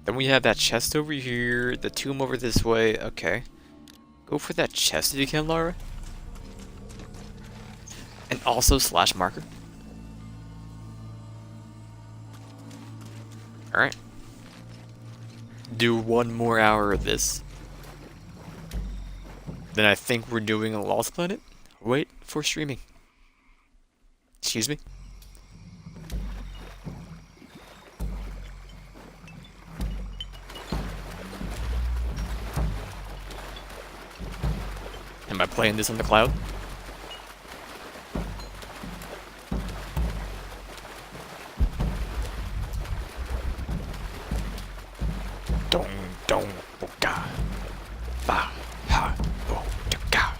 Then we have that chest over here, the tomb over this way. Okay. Go for that chest if you can, Lara. And also slash marker. Alright. Do 1 more hour of this. Then I think we're doing a Lost Planet. Wait for streaming. Excuse me? Am I playing this on the cloud? Dong dong boka. Ba ha bo ka.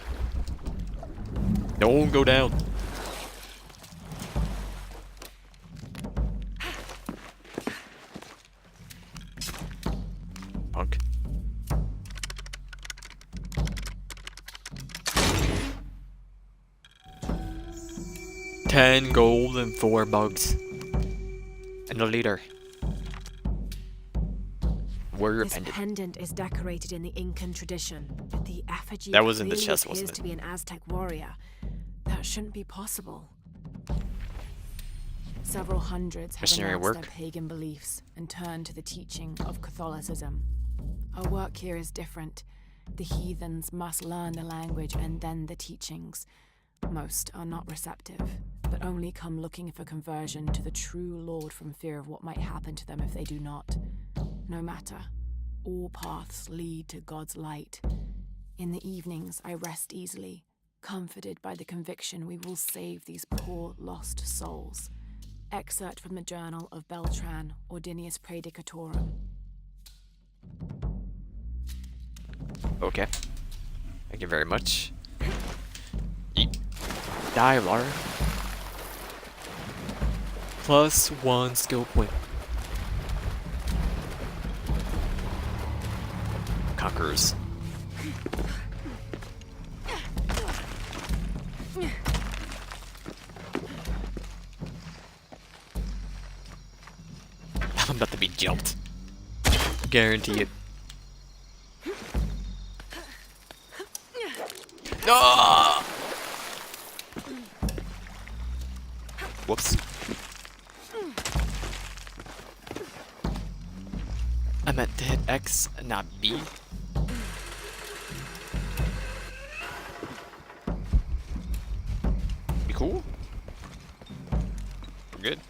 Don't go down. Punk. $10 gold and 4 bugs. And a leader. Warrior This pendant. pendant is decorated in the Incan tradition, but the effigy That was in the clearly chest, appears wasn't it? to be an Aztec warrior. That shouldn't be possible. Several hundreds have Missionary renounced work. their pagan beliefs and turned to the teaching of Catholicism. Our work here is different. The heathens must learn the language and then the teachings. Most are not receptive, but only come looking for conversion to the true Lord from fear of what might happen to them if they do not. No matter, all paths lead to God's light. In the evenings, I rest easily, comforted by the conviction we will save these poor, lost souls. Excerpt from the journal of Beltran, Ordinius Praedicatorum. Okay. Thank you very much. Eat. Die, Lara. +1 skill point. Conquerors. I'm about to be jumped. Guarantee it. No! Whoops. I meant to hit X, not B. Be cool? We're good.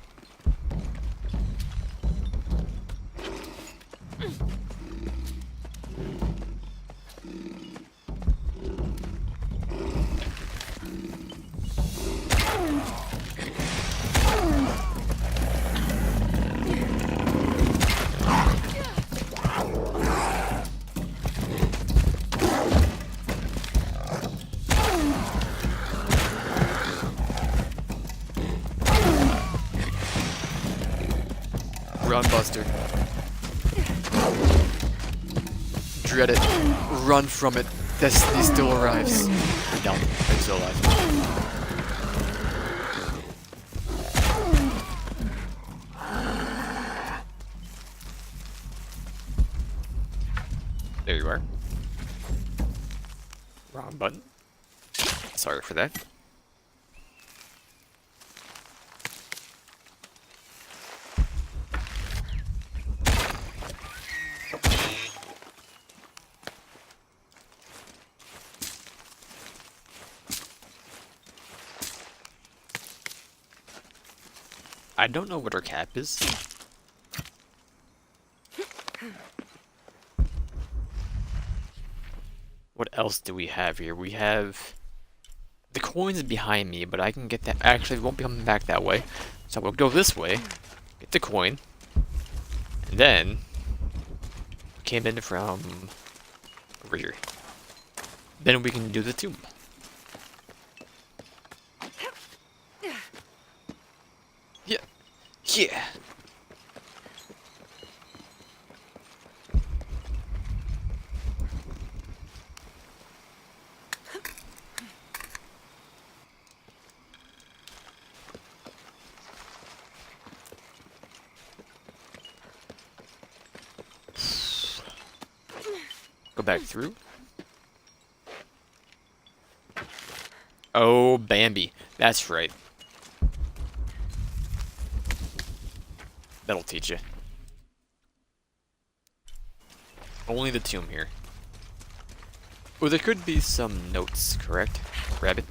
Run, Buster. Dread it. Run from it. Destiny still arrives. No, I'm still alive. There you are. Wrong button. Sorry for that. I don't know what her cap is. What else do we have here? We have the coins behind me, but I can get that. Actually, it won't be coming back that way. So we'll go this way, get the coin, and then we came in from over here. Then we can do the tomb. Yeah. Yeah. Go back through. Oh, Bambi. That's right. That'll teach you. Only the tomb here. Oh, there could be some notes, correct? Rabbit?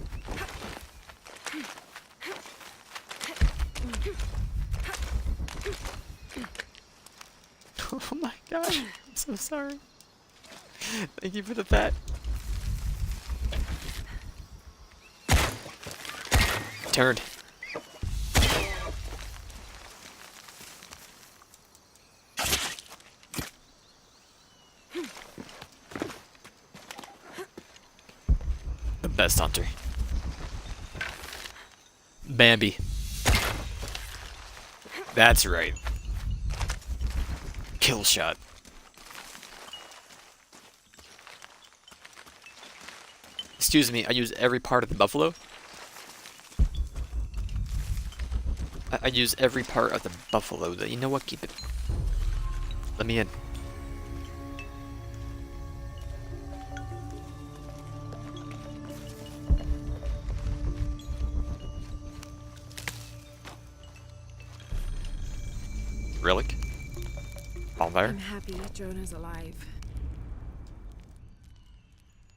Oh my god, I'm so sorry. Thank you for the pet. Turned. The best hunter. Bambi. That's right. Kill shot. Excuse me, I use every part of the buffalo. I use every part of the buffalo. You know what? Keep it. Let me in. Relic. Bonfire. I'm happy Jonah's alive.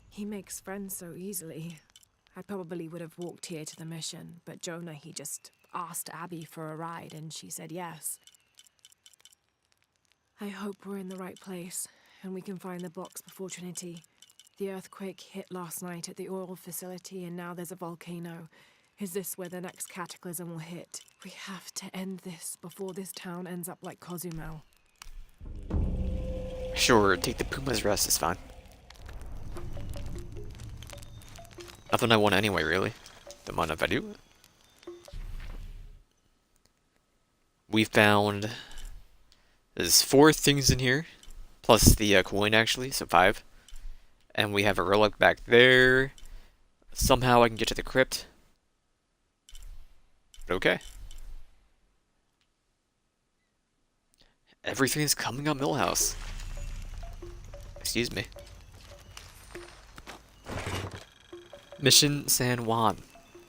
He makes friends so easily. I probably would have walked here to the mission, but Jonah, he just asked Abby for a ride and she said yes. I hope we're in the right place and we can find the box before Trinity. The earthquake hit last night at the oil facility and now there's a volcano. Is this where the next cataclysm will hit? We have to end this before this town ends up like Cozumel. Sure, take the Puma's rest, it's fine. Nothing I want anyway, really. Don't mind if I do. We found... There's 4 things in here. Plus the coin, actually, so 5. And we have a relic back there. Somehow I can get to the crypt. But okay. Everything's coming up Millhouse. Excuse me. Mission San Juan.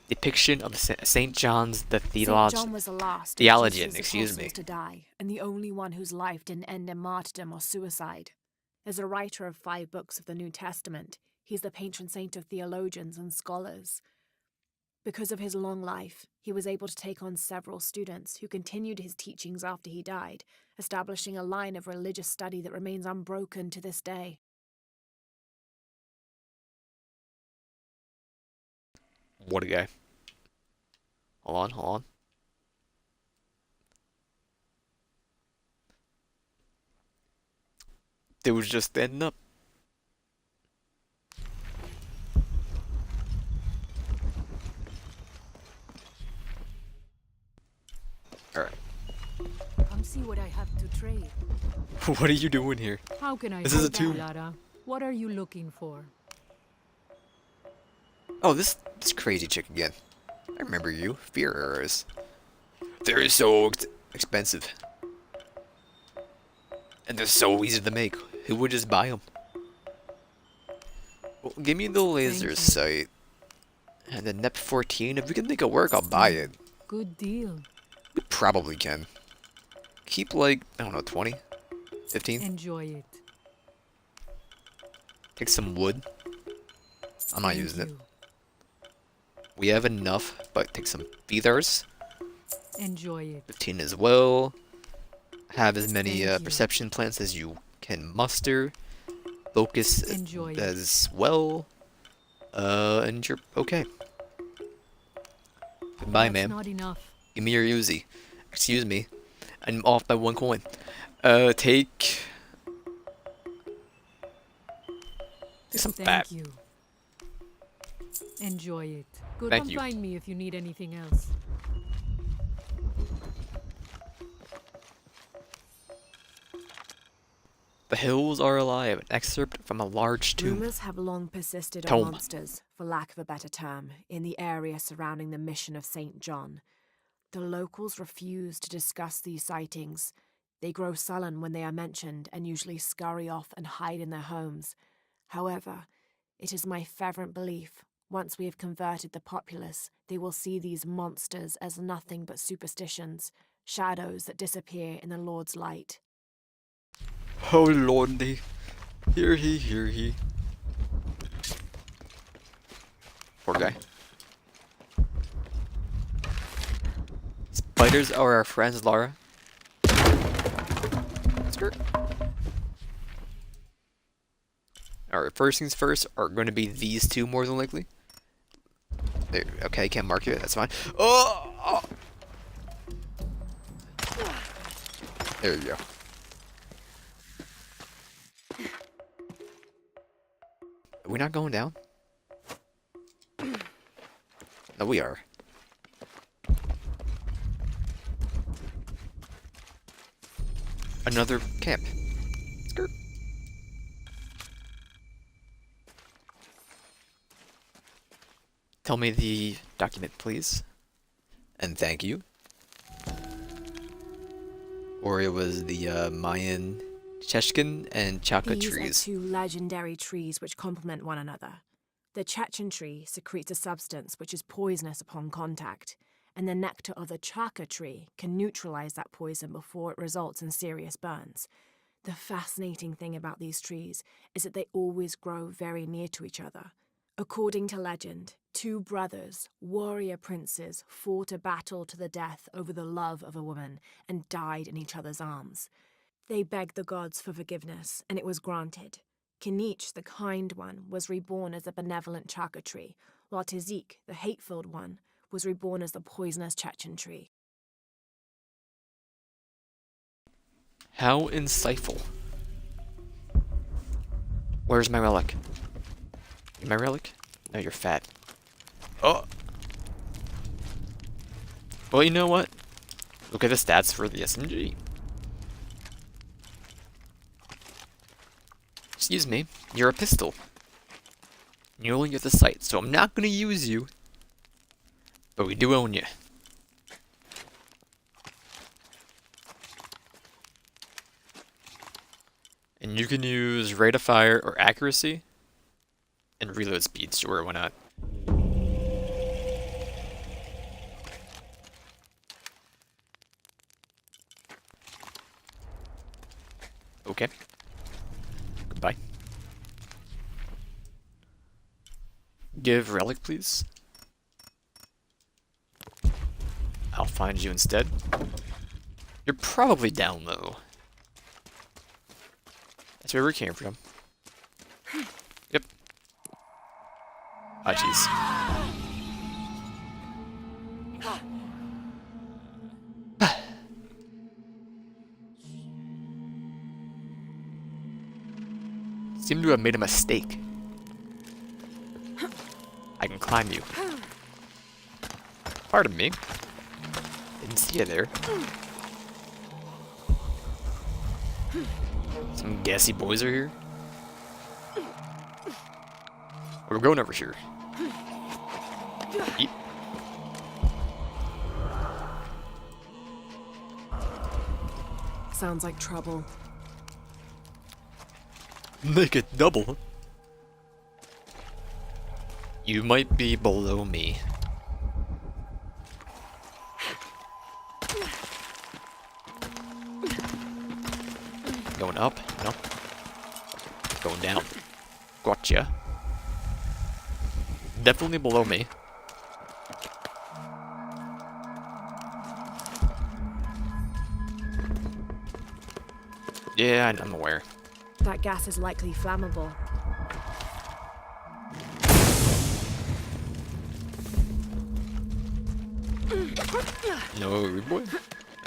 Depiction of St. John's the St. John was the last theologian, of Jesus' excuse me. apostles to die, and the only one whose life didn't end in martyrdom or suicide. As a writer of 5 books of the New Testament, he's the patron saint of theologians and scholars. Because of his long life, he was able to take on several students who continued his teachings after he died, establishing a line of religious study that remains unbroken to this day. What a guy. Hold on. Dude was just standing up. Alright. Come see what I have to trade. What are you doing here? How can I This is a help you, tomb. Lara? What are you looking for? Oh, this crazy chick again. I remember you. Fearers. They're so expensive. And they're so easy to make. Who would just buy them? Well, give me the laser you. sight. And the NEP 14. If we can make it work, I'll buy it. Good deal. We probably can. Keep like, I don't know, 20? 15? Enjoy it. Take some wood. I'm not Thank using it. you. We have enough, but take some feathers. Enjoy it. 15 as well. Have as many Thank you. perception plants as you can muster. Focus Enjoy it. as well. And you're okay. Goodbye, That's ma'am. not enough. Give me your Uzi. Excuse me. I'm off by 1 coin. Take some fat. Thank you. Enjoy it. Go Thank come you. find me if you need anything else. The hills are alive. An excerpt from a large tomb. Rumors have long persisted of Tome. monsters, for lack of a better term, in the area surrounding the mission of St. John. The locals refuse to discuss these sightings. They grow sullen when they are mentioned and usually scurry off and hide in their homes. However, it is my fervent belief, once we have converted the populace, they will see these monsters as nothing but superstitions, shadows that disappear in the Lord's light. Oh lordy. Hear he, hear he. Poor guy. Spiders are our friends, Lara. Skirt. Alright, first things first are going to be these two more than likely. There, okay, can't mark it, that's fine. Oh! There you go. Are we not going down? No, we are. Another camp. Skirt. Tell me the document, please. And thank you. Or it was the Mayan Chechkin and Chaka These trees. are two legendary trees which complement one another. The Chechen tree secretes a substance which is poisonous upon contact, and the nectar of the Chaka tree can neutralize that poison before it results in serious burns. The fascinating thing about these trees is that they always grow very near to each other. According to legend, two brothers, warrior princes, fought a battle to the death over the love of a woman and died in each other's arms. They begged the gods for forgiveness, and it was granted. Kinich, the kind one, was reborn as a benevolent Chaka tree, while Tizik, the hate-filled one, was reborn as the poisonous Chechen tree. How insightful. Where's my relic? You my relic? No, you're fat. Oh! Well, you know what? Look at the stats for the SMG. Excuse me, you're a pistol. You only get the sight, so I'm not gonna use you. But we do own you. And you can use rate of fire or accuracy. And reload speed, sure, why not? Okay. Goodbye. Give relic, please. I'll find you instead. You're probably down low. That's where we came from. Yep. Ah, jeez. Seem to have made a mistake. I can climb you. Pardon me. Didn't see you there. Some gassy boys are here. We're going over here. Eat. Sounds like trouble. Make it double. You might be below me. Going up? No. Going down. Gotcha. Definitely below me. Yeah, I'm aware. That gas is likely flammable. No, rude boy.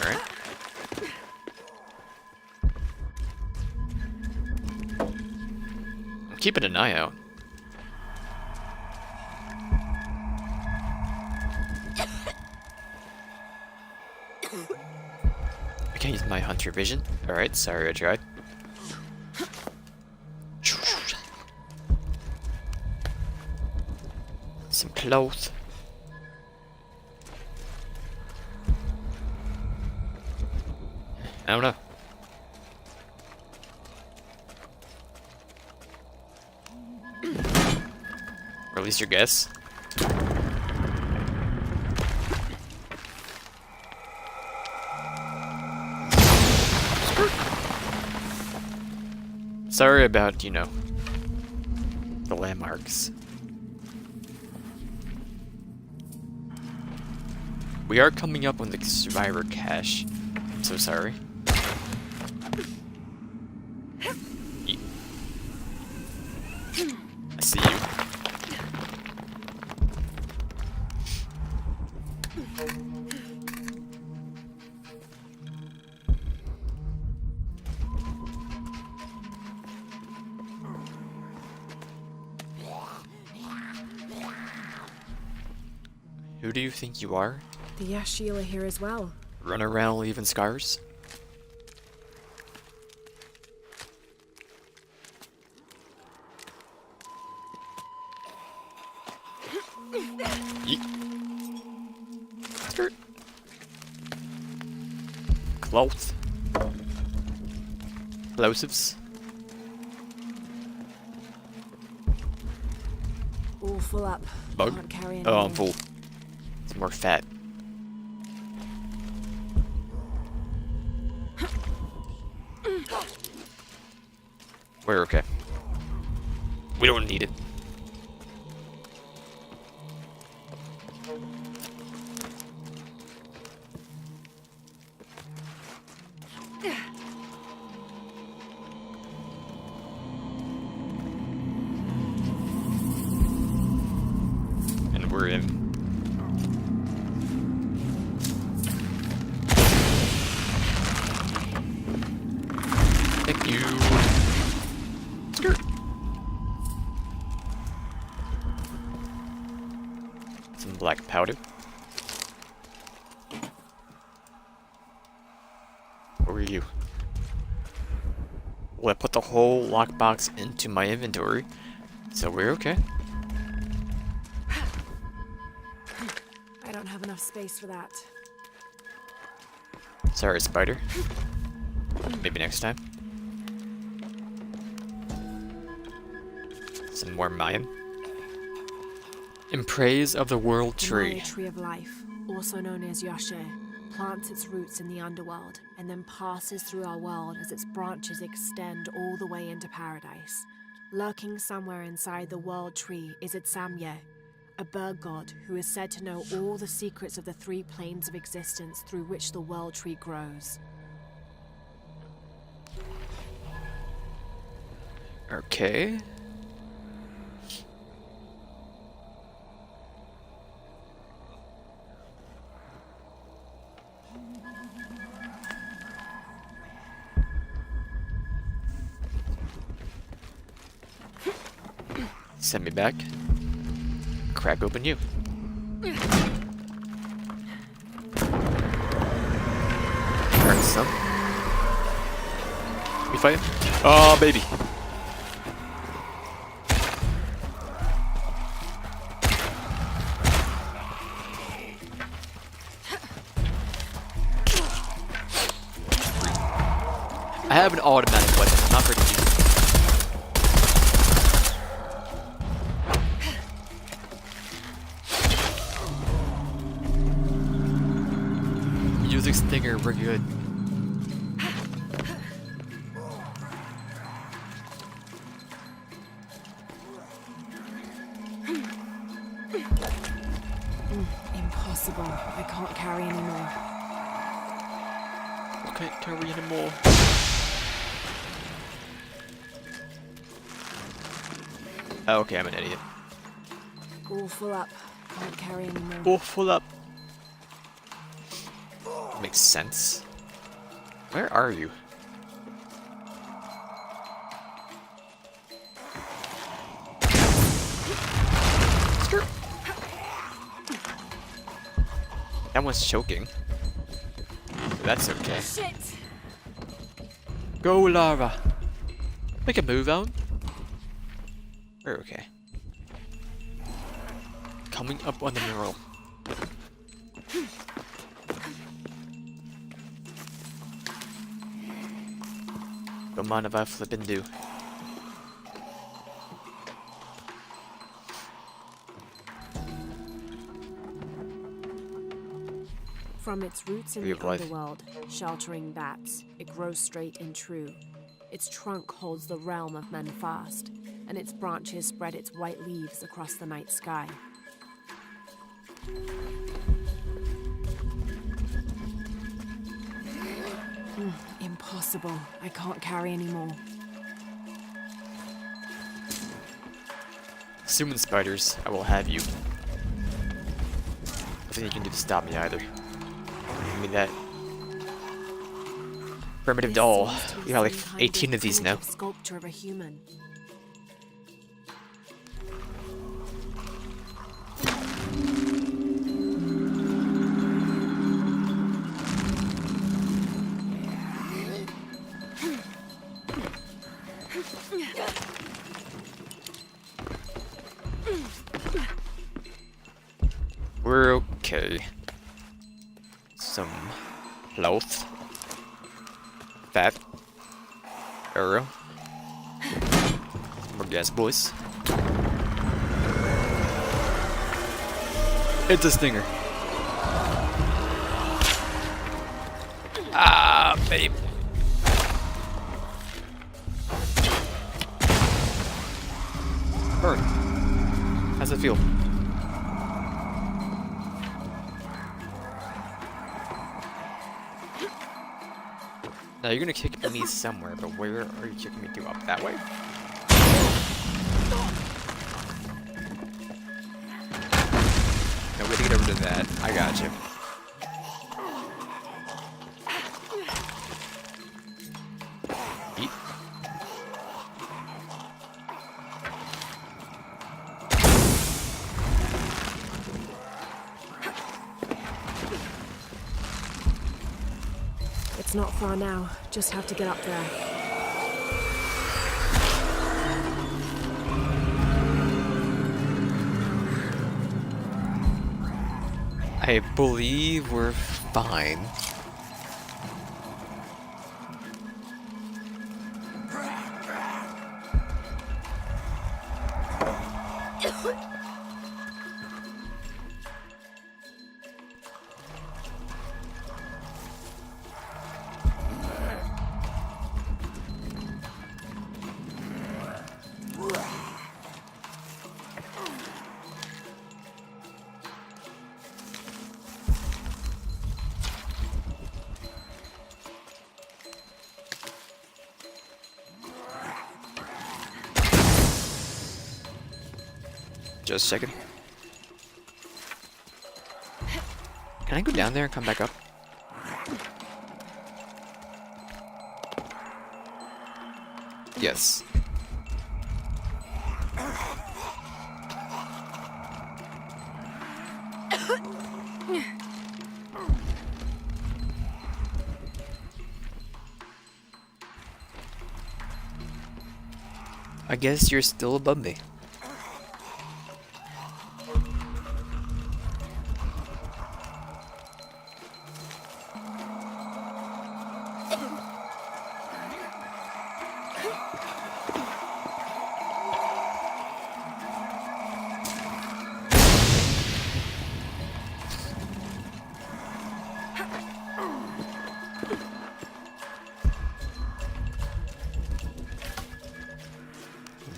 Alright. I'm keeping an eye out. I can't use my hunter vision. Alright, sorry I tried. Some clothes. I don't know. Or at least your guess. Sorry about, you know, the landmarks. We are coming up on the survivor cache. I'm so sorry. I see you. Who do you think you are? The Yashil are here as well. Run around leaving scars? Yeet. Skirt. Cloth. Explosives. All full up. Bug? Can't carry Oh, I'm anymore. full. It's more fat. We're okay. We don't need it. And we're in. Thank you. Skirt. Some black powder. Where were you? Well, I put the whole lockbox into my inventory, so we're okay. I don't have enough space for that. Sorry, spider. Maybe next time. Some more Mayan. In praise of the world The tree. Maya Tree of Life, also known as Yashe, plants its roots in the underworld and then passes through our world as its branches extend all the way into paradise. Lurking somewhere inside the world tree is Itsamye, a bird god who is said to know all the secrets of the three planes of existence through which the world tree grows. Okay. Send me back. Crack open you. Alright, son. We fighting? Oh, baby. I have an automatic weapon. I'm not very good. Music stinger, we're good. Impossible. I can't carry anymore. I can't carry anymore. Oh, okay, I'm an idiot. All full up. Can't carry anymore. Oh, full up. Makes sense. Where are you? Skirt. That one's choking. That's okay. Shit! Go, Lara. Make a move on. We're okay. Coming up on the mural. Don't mind if I flip and do. From its roots in Way the of life. underworld, sheltering bats, it grows straight and true. Its trunk holds the realm of men fast, and its branches spread its white leaves across the night sky. Impossible. I can't carry anymore. Summon spiders, I will have you. Nothing you can do to stop me either. Give me that primitive This doll. seems to be We got like some kind 18 of these now. primitive Sculpture of a human. We're okay. Some health. Fat. Arrow. More gas, boys. It's a stinger. Ah, babe. Burn. How's it feel? Now you're gonna kick me somewhere, but where are you kicking me to? Up that way? No way to get over to that. I got you. Eat. It's not far now. Just have to get up there. I believe we're fine. Just a second. Can I go down there and come back up? Yes. I guess you're still above me.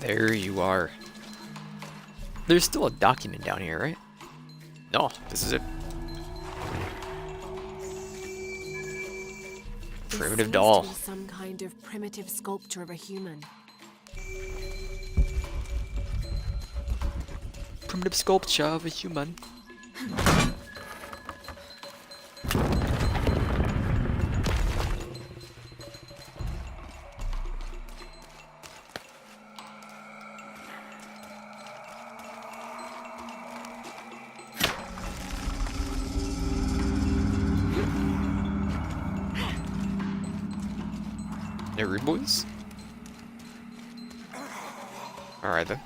There you are. There's still a document down here, right? No, this is it. This Primitive seems doll. to be some kind of primitive sculpture of a human. Primitive sculpture of a human. There, rude boys. All right then.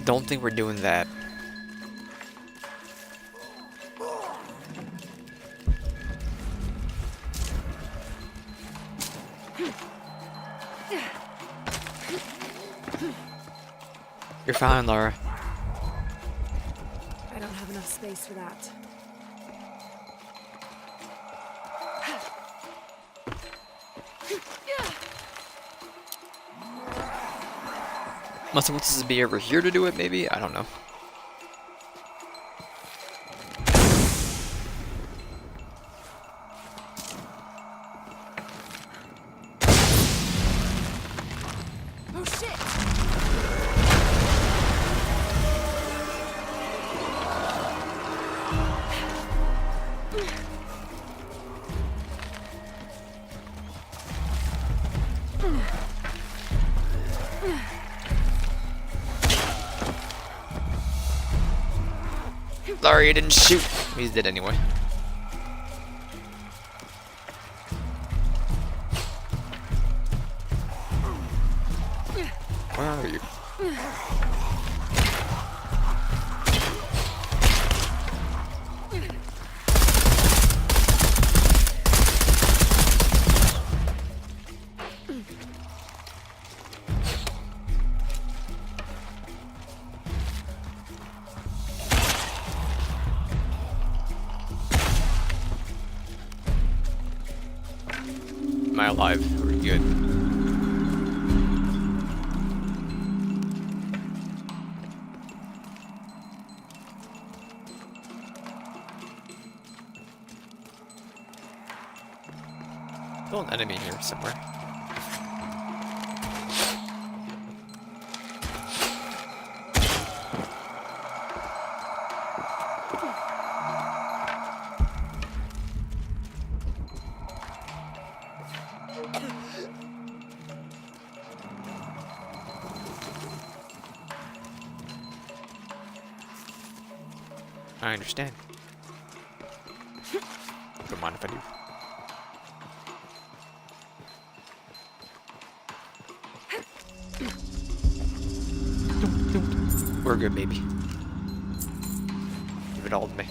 Don't think we're doing that. You're fine, Laura. I don't have enough space for that. Must have wants us to be over here to do it, maybe? I don't know. Oh shit! Sorry, he didn't shoot. He's dead anyway. Where are you? Am I alive? Are we good? Still an enemy here somewhere. I understand. Don't mind if I do. Don't. We're good, baby. Give it all to me.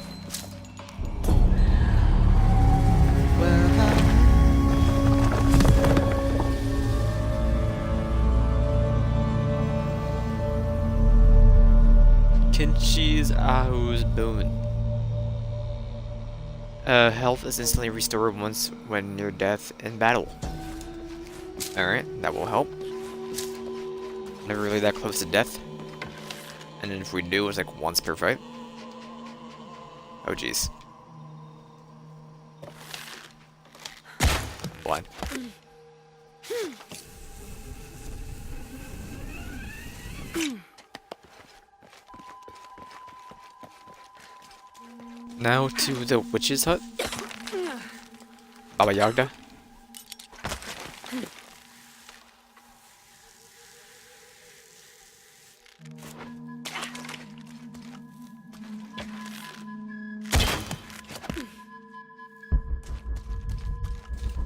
Kinchi's Ahu's boon. Health is instantly restored once when near death in battle. Alright, that will help. Never really that close to death. And then if we do, it's like once per fight. Oh jeez. Blind. Now to the witch's hut. Baba Yaga.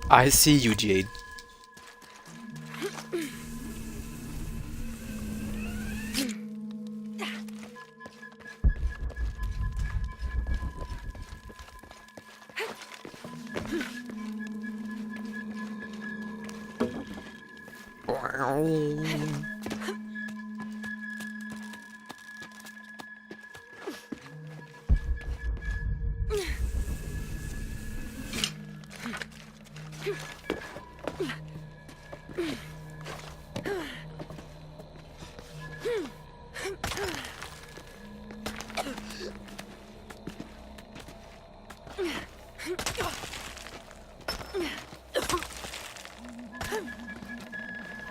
I see you, Jade.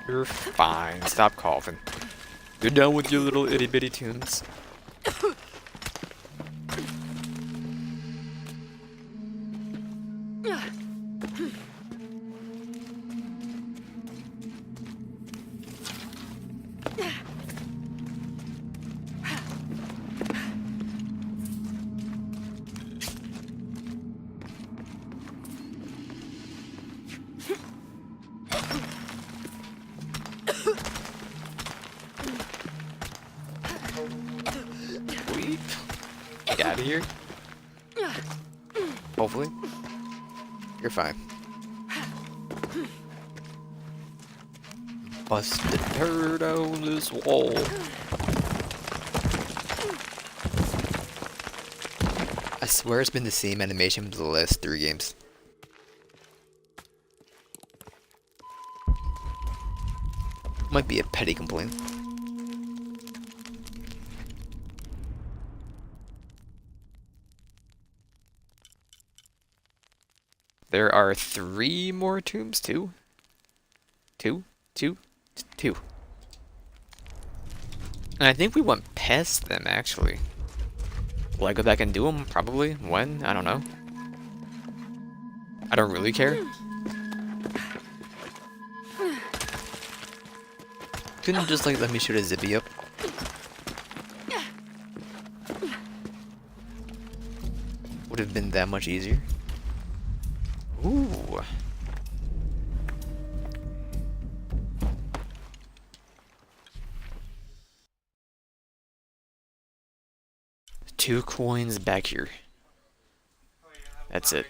You're fine. Stop coughing. You're done with your little itty bitty tunes. Get out of here. Hopefully. You're fine. Busted turd on this wall. I swear it's been the same animation for the last 3 games. Might be a petty complaint. There are 3 more tombs, 2? 2? 2? 2. And I think we went past them, actually. Will I go back and do them? Probably. When? I don't know. I don't really care. Couldn't you just, like, let me shoot a zippy up? Would have been that much easier. Ooh. Two coins back here. That's it.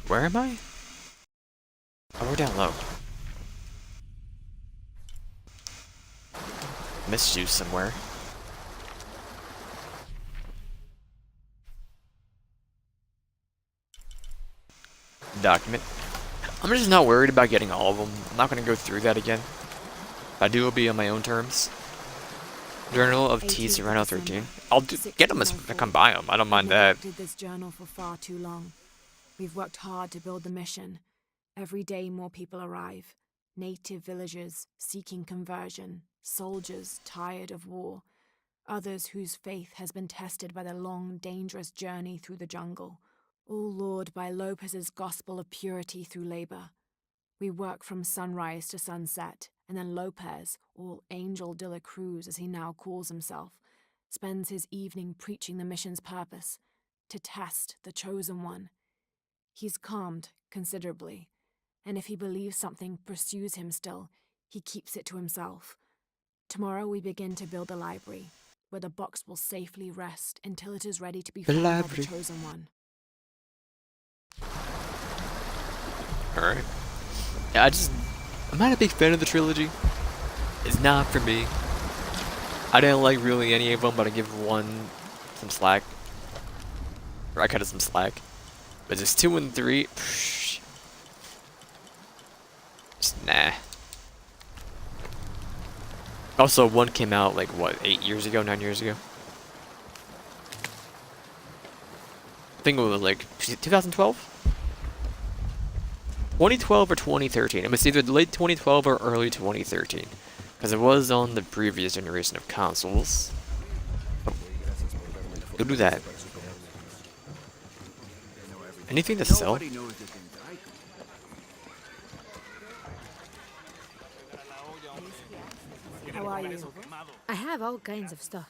Where am I? Oh, we're down low. Missed you somewhere. Document. I'm just not worried about getting all of them. I'm not going to go through that again. If I do, it'll be on my own terms. Journal of T. Serrano 13. I'll get them as I come by them. I don't mind that. Did this journal for far too long. We've worked hard to build the mission. Every day more people arrive. Native villagers seeking conversion, soldiers tired of war, others whose faith has been tested by the long, dangerous journey through the jungle, all lured by Lopez's gospel of purity through labor. We work from sunrise to sunset, and then Lopez, or Angel de la Cruz as he now calls himself, spends his evening preaching the mission's purpose, to test the chosen one. He's calmed considerably, and if he believes something pursues him still, he keeps it to himself. Tomorrow we begin to build the library, where the box will safely rest until it is ready to be found by the chosen one. Alright. Yeah, I'm not a big fan of the trilogy. It's not for me. I didn't like really any of them, but I give one some slack. Or I cut it some slack. But just 2 and 3, psh, just nah. Also, 1 came out like what, 8 years ago, 9 years ago? I think it was like 2012? 2012 or 2013. It was either late 2012 or early 2013. Because it was on the previous generation of consoles. Oh. Go do that. Anything to sell? Nobody knows the things I can. How are you? I have all kinds of stuff.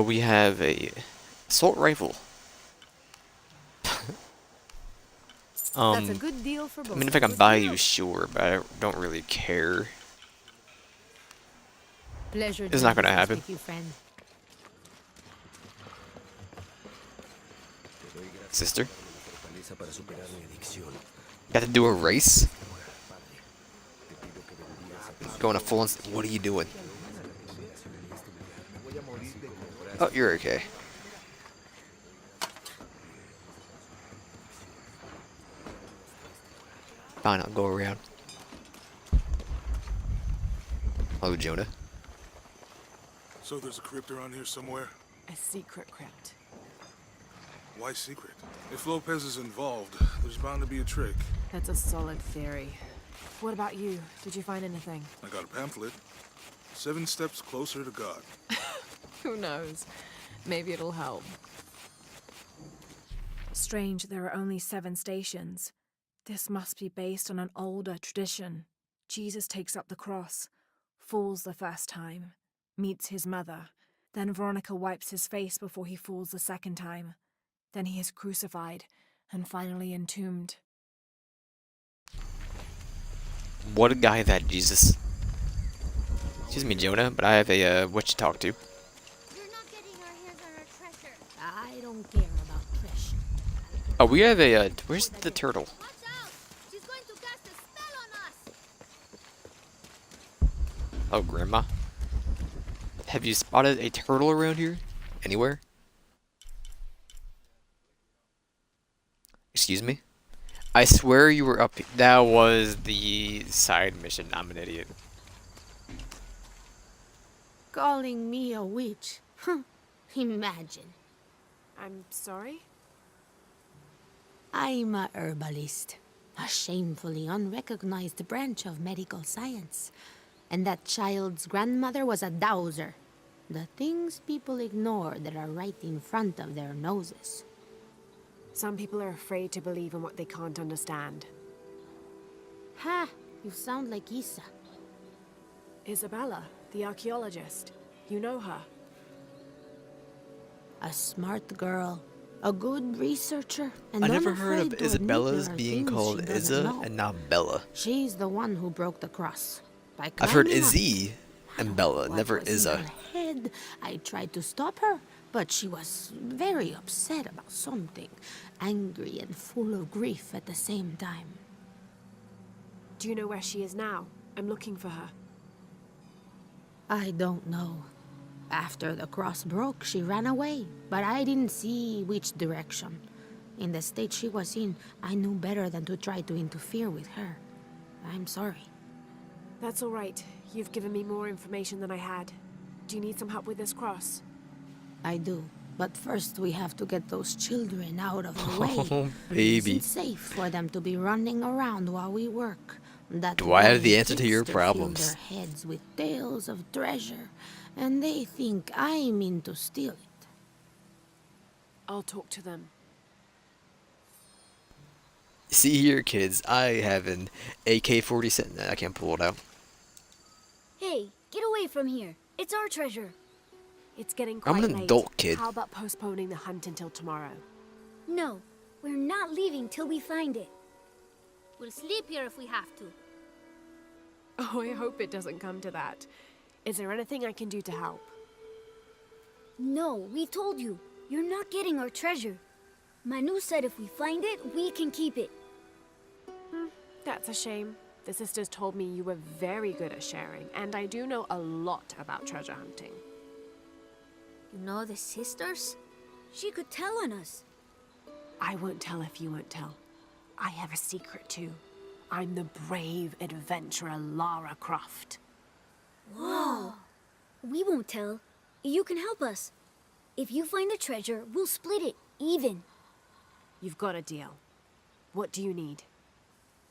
We have a assault rifle. That's a good deal for both. I mean, if I can buy you, sure, but I don't really care. Pleasure. It's not gonna doing business happen. with you, friend. Sister? Got to do a race? Going to full. What are you doing? Oh, you're okay. Fine, I'll go around. Hello, Jonah. So there's a crypt around here somewhere? A secret crypt. Why secret? If Lopez is involved, there's bound to be a trick. That's a solid theory. What about you? Did you find anything? I got a pamphlet. 7 steps closer to God. Who knows? Maybe it'll help. Strange, there are only 7 stations. This must be based on an older tradition. Jesus takes up the cross, falls the first time, meets his mother. Then Veronica wipes his face before he falls the second time. Then he is crucified and finally entombed. What a guy, that Jesus. Excuse me, Jonah, but I have a witch to talk to. You're not getting our hands on our treasure. I don't care about Trish. Oh, we have a, where's the turtle? Watch out! She's going to cast a spell on us. Oh, Grandma. Have you spotted a turtle around here? Anywhere? Excuse me? I swear you were up. That was the side mission. I'm an idiot. Calling me a witch. Imagine. I'm sorry? I'm a herbalist. A shamefully unrecognized branch of medical science. And that child's grandmother was a dowser. The things people ignore that are right in front of their noses. Some people are afraid to believe in what they can't understand. Ha! You sound like Isa. Isabella, the archaeologist. You know her. A smart girl. A good researcher. And I never heard unafraid of to admit Isabella's there are being things called she doesn't Isa know. and not Bella. She's the one who broke the cross. By I've heard climbing up. Izzy and Bella, What never was in Isa. her head? I tried to stop her, but she was very upset about something, angry and full of grief at the same time. Do you know where she is now? I'm looking for her. I don't know. After the cross broke, she ran away, but I didn't see which direction. In the state she was in, I knew better than to try to interfere with her. I'm sorry. That's all right. You've given me more information than I had. Do you need some help with this cross? I do. But first we have to get those children out of the way. Oh, It baby. isn't safe for them to be running around while we work. That Do I have the way answer to your kids problems? fill their heads with tales of treasure, and they think I mean to steal it. I'll talk to them. See here, kids. I have an AK-47. I can't pull it out. Hey, get away from here. It's our treasure. It's getting I'm quite an late. adult kid. How about postponing the hunt until tomorrow? No, we're not leaving till we find it. We'll sleep here if we have to. Oh, I hope it doesn't come to that. Is there anything I can do to help? No, we told you. You're not getting our treasure. Manu said if we find it, we can keep it. That's a shame. The sisters told me you were very good at sharing, and I do know a lot about treasure hunting. You know the sisters? She could tell on us. I won't tell if you won't tell. I have a secret too. I'm the brave adventurer Lara Croft. Whoa. We won't tell. You can help us. If you find the treasure, we'll split it, even. You've got a deal. What do you need?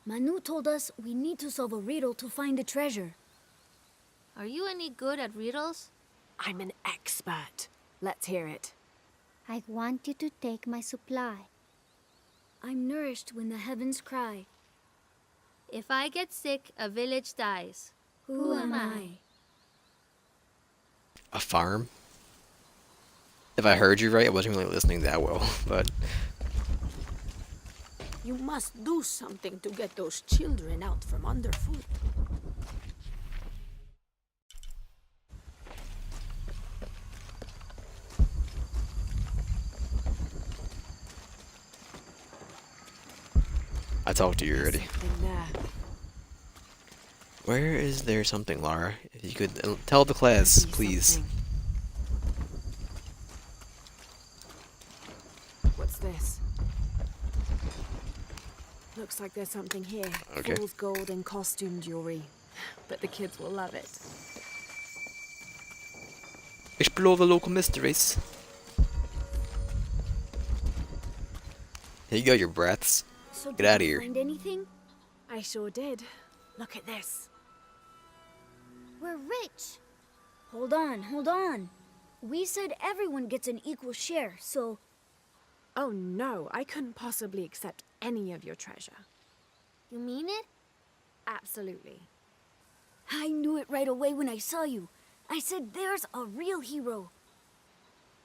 Manu told us we need to solve a riddle to find the treasure. Are you any good at riddles? I'm an expert. Let's hear it. I want you to take my supply. I'm nourished when the heavens cry. If I get sick, a village dies. Who am I? A farm? If I heard you right, I wasn't really listening that well, but You must do something to get those children out from underfoot. I talked to you already. Something there. Where is there something, Lara? If you could tell the class, See please. something. What's this? Looks like there's something here. Okay. Fool's gold and costume jewelry. But the kids will love it. Explore the local mysteries. Here you go, your breaths. So Get did outta you here. find anything? I sure did. Look at this. We're rich. Hold on, hold on. We said everyone gets an equal share, so Oh no, I couldn't possibly accept any of your treasure. You mean it? Absolutely. I knew it right away when I saw you. I said there's a real hero.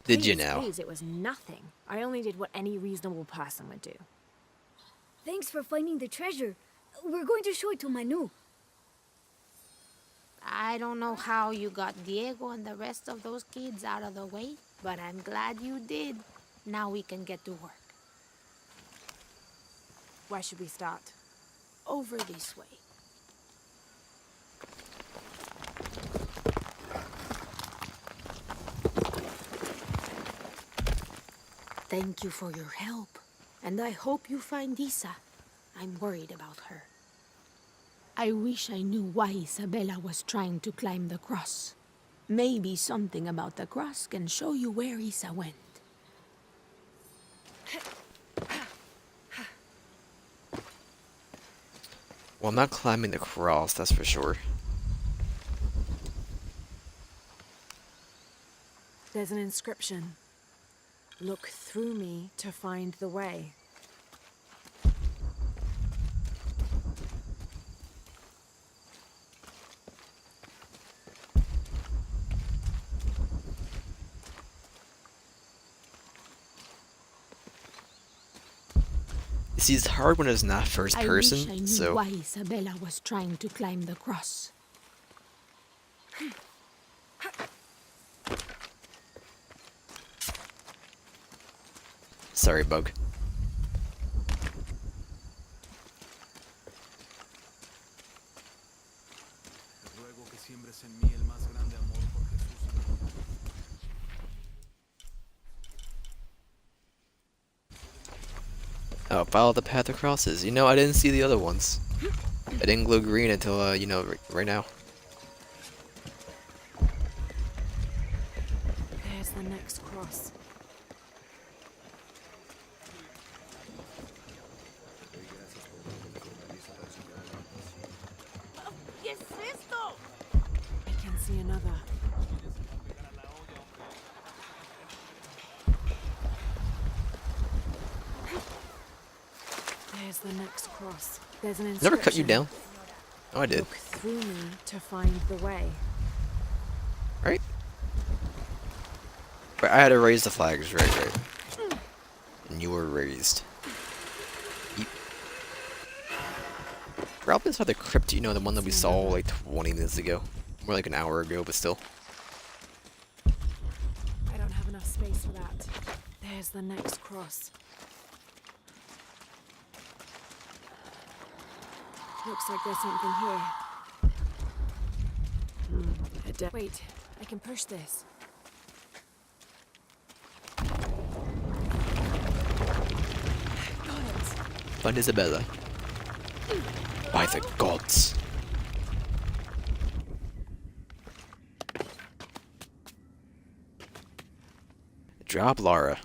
Did you Please, now? Please, it was nothing. I only did what any reasonable person would do. Thanks for finding the treasure. We're going to show it to Manu. I don't know how you got Diego and the rest of those kids out of the way, but I'm glad you did. Now we can get to work. Where should we start? Over this way. Thank you for your help, and I hope you find Isa. I'm worried about her. I wish I knew why Isabella was trying to climb the cross. Maybe something about the cross can show you where Isa went. Well, I'm not climbing the cross, that's for sure. There's an inscription. Look through me to find the way. See, it's hard when it's not first I person, wish I knew so why Isabella was trying to climb the cross. sorry, bug. Ruego que siembres en mí el más grande amor por Jesús. Oh, follow the path of crosses. You know, I didn't see the other ones. I didn't glow green until, you know, right now. There's the next cross. I can see another. There's the next cross. There's an inscription. Never cut you down. Oh, I did. Look through me to find the way. Right? But I had to raise the flags, right. And you were raised. Yeep. Probably inside the crypt, you know, the one that we saw like 20 minutes ago. More like an hour ago, but still. I don't have enough space for that. There's the next cross. Looks like there's something here. Wait, I can push this. Got it. Find Isabella. By the gods. Drop Lara.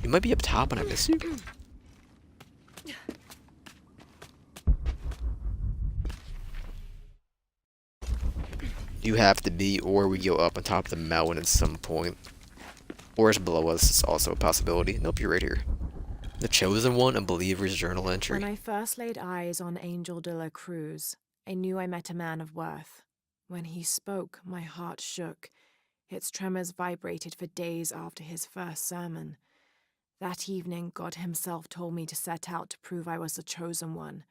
You might be up top and I miss you. You have to be, or we go up on top of the mountain at some point. Or it's below us, it's also a possibility. Nope, you're right here. The Chosen One, a believer's journal entry. When I first laid eyes on Angel de la Cruz, I knew I met a man of worth. When he spoke, my heart shook. Its tremors vibrated for days after his first sermon. That evening, God himself told me to set out to prove I was the Chosen One.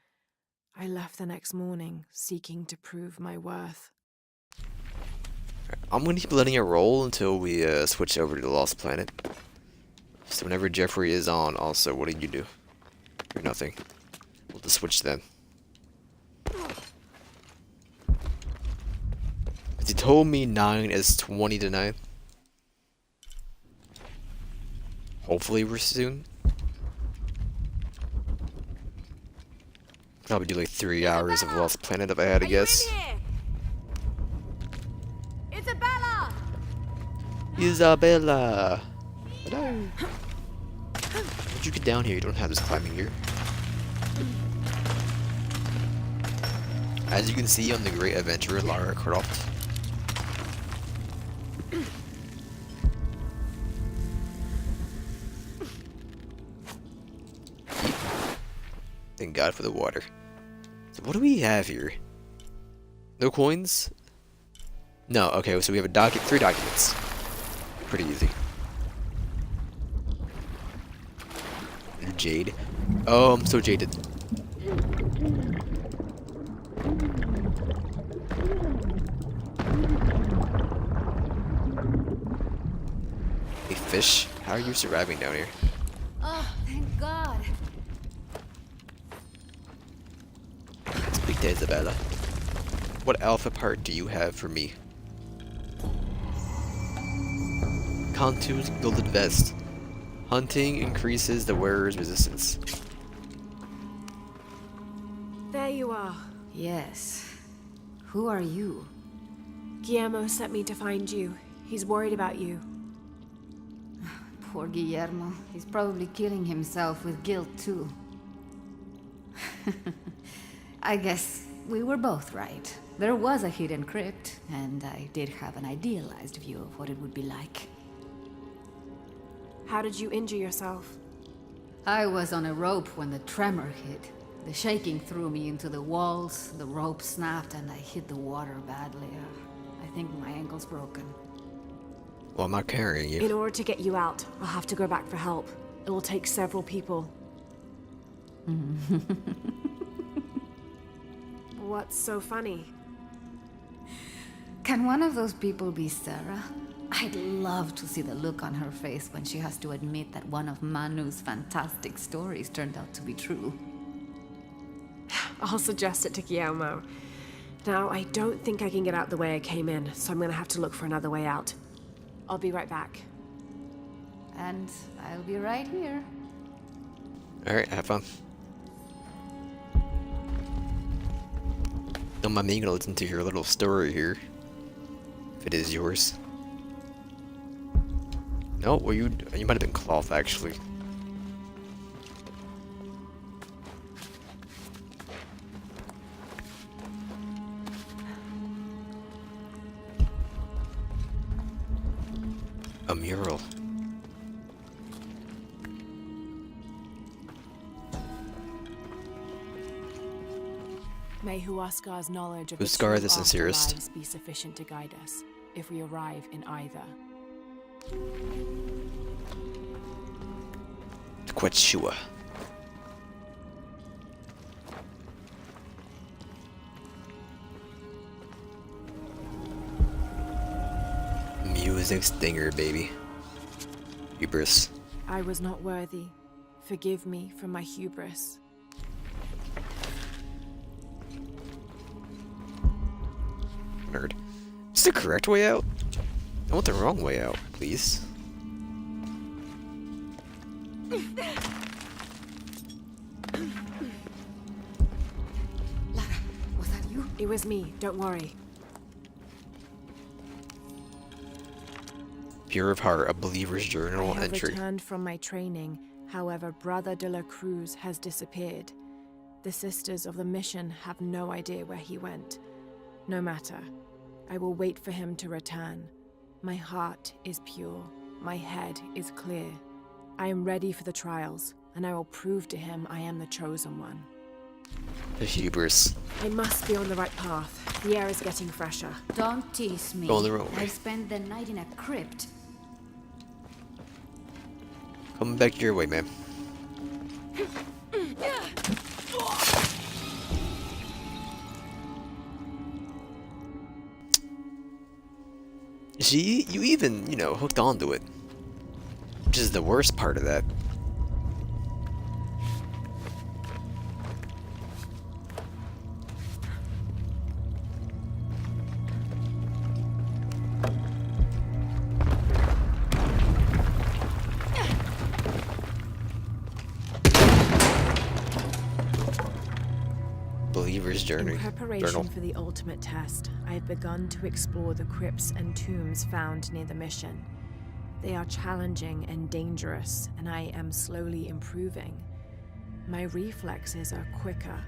I left the next morning, seeking to prove my worth. I'm gonna keep letting it roll until we switch over to the Lost Planet. So whenever Jeffrey is on, also, what do you do? Or nothing. We'll just switch then. He told me 9 is 20 to 9. Hopefully we're soon. Probably do like 3 hours of Lost Planet if I had to guess. Isabella! Isabella! Hello! How'd you get down here? You don't have this climbing gear. As you can see, I'm the great adventurer Lara Croft. Thank God for the water. So what do we have here? No coins? No, okay, so we have a 3 documents. Pretty easy. Jade. Oh, I'm so jaded. Hey, fish, how are you surviving down here? Oh, thank God. Speak to Isabella. What alpha part do you have for me? Khantu's Gilded Vest. Hunting increases the wearer's resistance. There you are. Yes. Who are you? Guillermo sent me to find you. He's worried about you. Poor Guillermo. He's probably killing himself with guilt, too. I guess we were both right. There was a hidden crypt, and I did have an idealized view of what it would be like. How did you injure yourself? I was on a rope when the tremor hit. The shaking threw me into the walls, the rope snapped, and I hit the water badly. I think my ankle's broken. Well, I'm not carrying you. In order to get you out, I'll have to go back for help. It will take several people. What's so funny? Can one of those people be Sarah? I'd love to see the look on her face when she has to admit that one of Manu's fantastic stories turned out to be true. I'll suggest it to Guillermo. Now, I don't think I can get out the way I came in, so I'm gonna have to look for another way out. I'll be right back. And I'll be right here. Alright, have fun. Don't mind me gonna listen to your little story here. If it is yours. No, well you might have been cloth actually. A mural. May Huascar's knowledge of Huascar the the true sincerest. afterlives be sufficient to guide us, if we arrive in either. Quechua. Music stinger, baby. Hubris. I was not worthy. Forgive me for my hubris. Nerd. Is the correct way out? I want the wrong way out, please. Lara, was that you? It was me, don't worry. Pure of heart, a believer's journal I have entry. returned from my training. However, Brother de la Cruz has disappeared. The sisters of the mission have no idea where he went. No matter. I will wait for him to return. My heart is pure. My head is clear. I am ready for the trials, and I will prove to him I am the chosen one. The hubris. I must be on the right path. The air is getting fresher. Don't tease me. Going the wrong way. I spent the night in a crypt. Coming back your way, man. You even, hooked onto it. Which is the worst part of that. Believer's Journey. In preparation Journal. for the ultimate test, I have begun to explore the crypts and tombs found near the mission. They are challenging and dangerous, and I am slowly improving. My reflexes are quicker,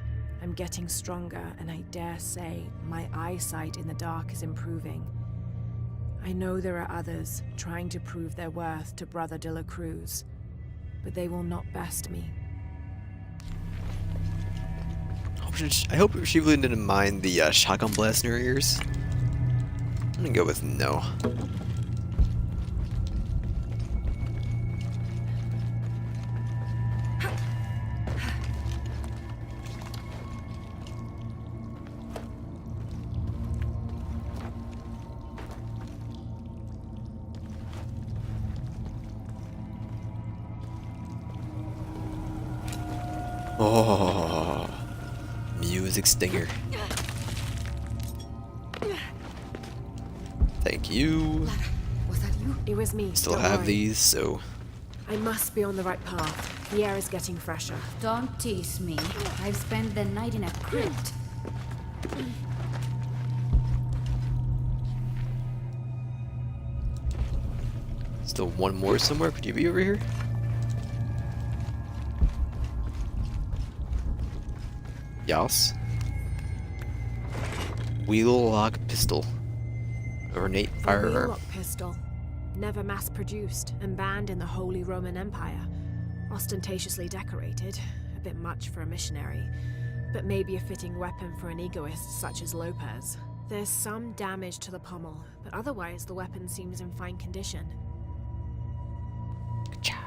I'm getting stronger, and I dare say my eyesight in the dark is improving. I know there are others trying to prove their worth to Brother de la Cruz, but they will not best me. I hope she really didn't mind the shotgun blast in her ears. I'm gonna go with no. Oh, music stinger. Thank you. Was that you? It was me. Still don't have worry. these, so I must be on the right path. The air is getting fresher. Don't tease me. I've spent the night in a crypt. still one more somewhere. Could you be over here? Yes. Wheel lock pistol. Ornate A firearm. wheel-lock pistol, never mass-produced and banned in the Holy Roman Empire. Ostentatiously decorated, a bit much for a missionary, but maybe a fitting weapon for an egoist such as Lopez. There's some damage to the pommel, but otherwise the weapon seems in fine condition. Cha,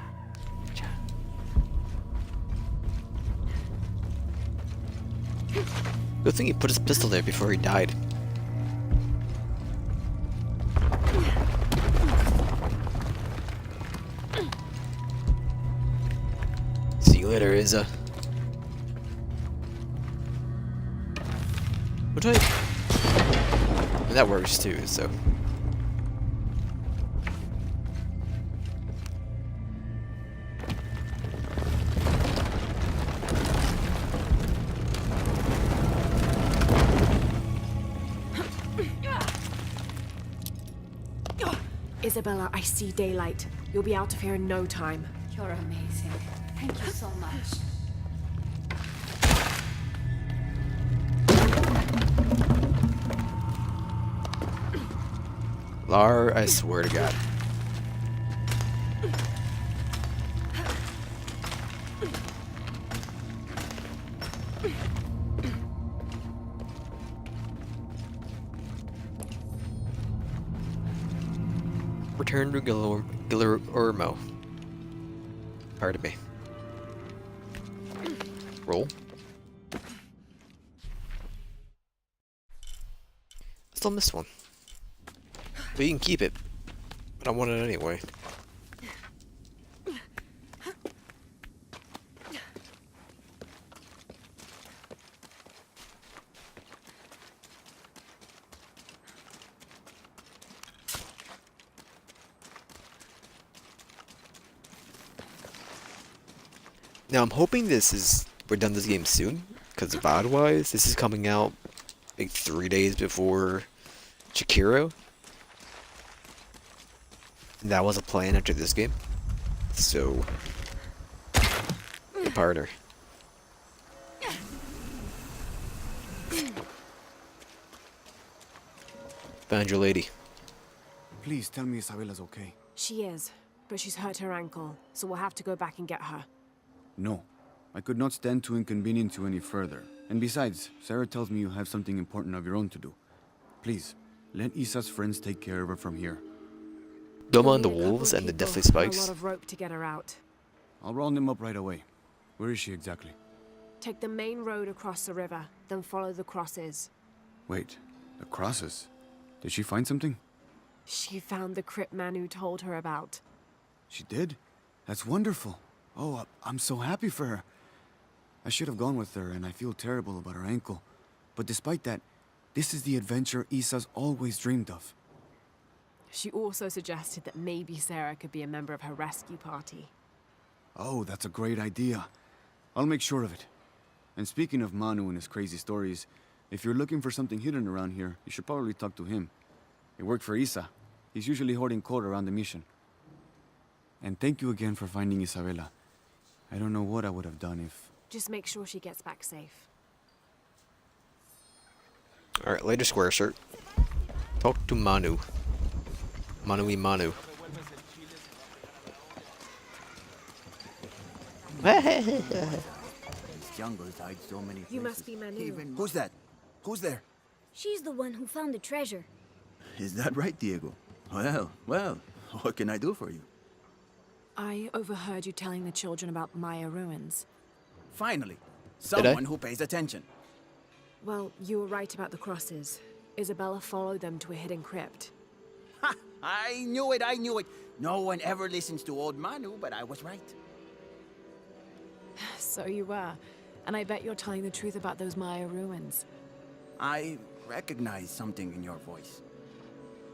cha. Good thing he put his pistol there before he died. See you later, Izza. Which I... That works too, so... Isabella, I see daylight. You'll be out of here in no time. You're amazing. Thank you so much. Lar, I swear to God. Return to Guillermo. Pardon me. Roll. Still missed one. But you can keep it. But I want it anyway. Now I'm hoping we're done this game soon, because VOD-wise, this is coming out like 3 days before Sekiro. And that was a plan after this game. So, hey, partner. Found your lady. Please tell me Isabella's okay. She is, but she's hurt her ankle, so we'll have to go back and get her. No. I could not stand to inconvenience you any further. And besides, Sarah tells me you have something important of your own to do. Please, let Isa's friends take care of her from here. Doma and the We'll need a couple wolves of and the people deathly and spikes. a lot of rope to get her out. I'll round them up right away. Where is she exactly? Take the main road across the river, then follow the crosses. Wait, the crosses? Did she find something? She found the crypt Manu told her about. She did? That's wonderful. Oh, I'm so happy for her. I should have gone with her, and I feel terrible about her ankle. But despite that, this is the adventure Isa's always dreamed of. She also suggested that maybe Sarah could be a member of her rescue party. Oh, that's a great idea. I'll make sure of it. And speaking of Manu and his crazy stories, if you're looking for something hidden around here, you should probably talk to him. He worked for Isa. He's usually hoarding coal around the mission. And thank you again for finding Isabella. I don't know what I would have done if... Just make sure she gets back safe. Alright, later, Square Shirt. Talk to Manu. Manu-y Manu. You must be Manu. Who's that? Who's there? She's the one who found the treasure. Is that right, Diego? Well, what can I do for you? I overheard you telling the children about Maya ruins. Finally, Did I? someone who pays attention. Well, you were right about the crosses. Isabella followed them to a hidden crypt. Ha! I knew it! No one ever listens to old Manu, but I was right. So you were. And I bet you're telling the truth about those Maya ruins. I recognize something in your voice.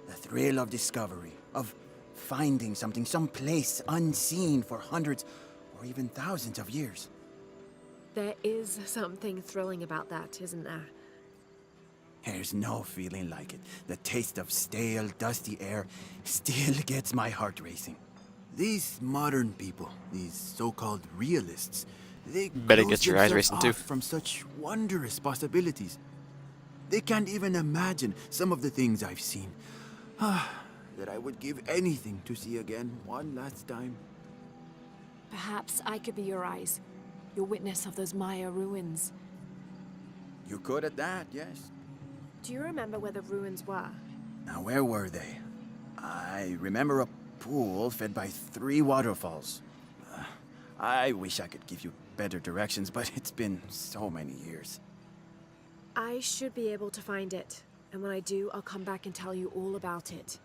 The thrill of discovery, of finding something someplace unseen for hundreds or even thousands of years. There is something thrilling about that, isn't there? There's no feeling like it. The taste of stale, dusty air still gets my heart racing. These modern people, these so-called realists, they Bet it close gets your eyes themselves racing too. off from such wondrous possibilities. They can't even imagine some of the things I've seen. That I would give anything to see again one last time. Perhaps I could be your eyes, your witness of those Maya ruins. You're good at that, yes. Do you remember where the ruins were? Now, where were they? I remember a pool fed by 3 waterfalls. I wish I could give you better directions, but it's been so many years. I should be able to find it. And when I do, I'll come back and tell you all about it.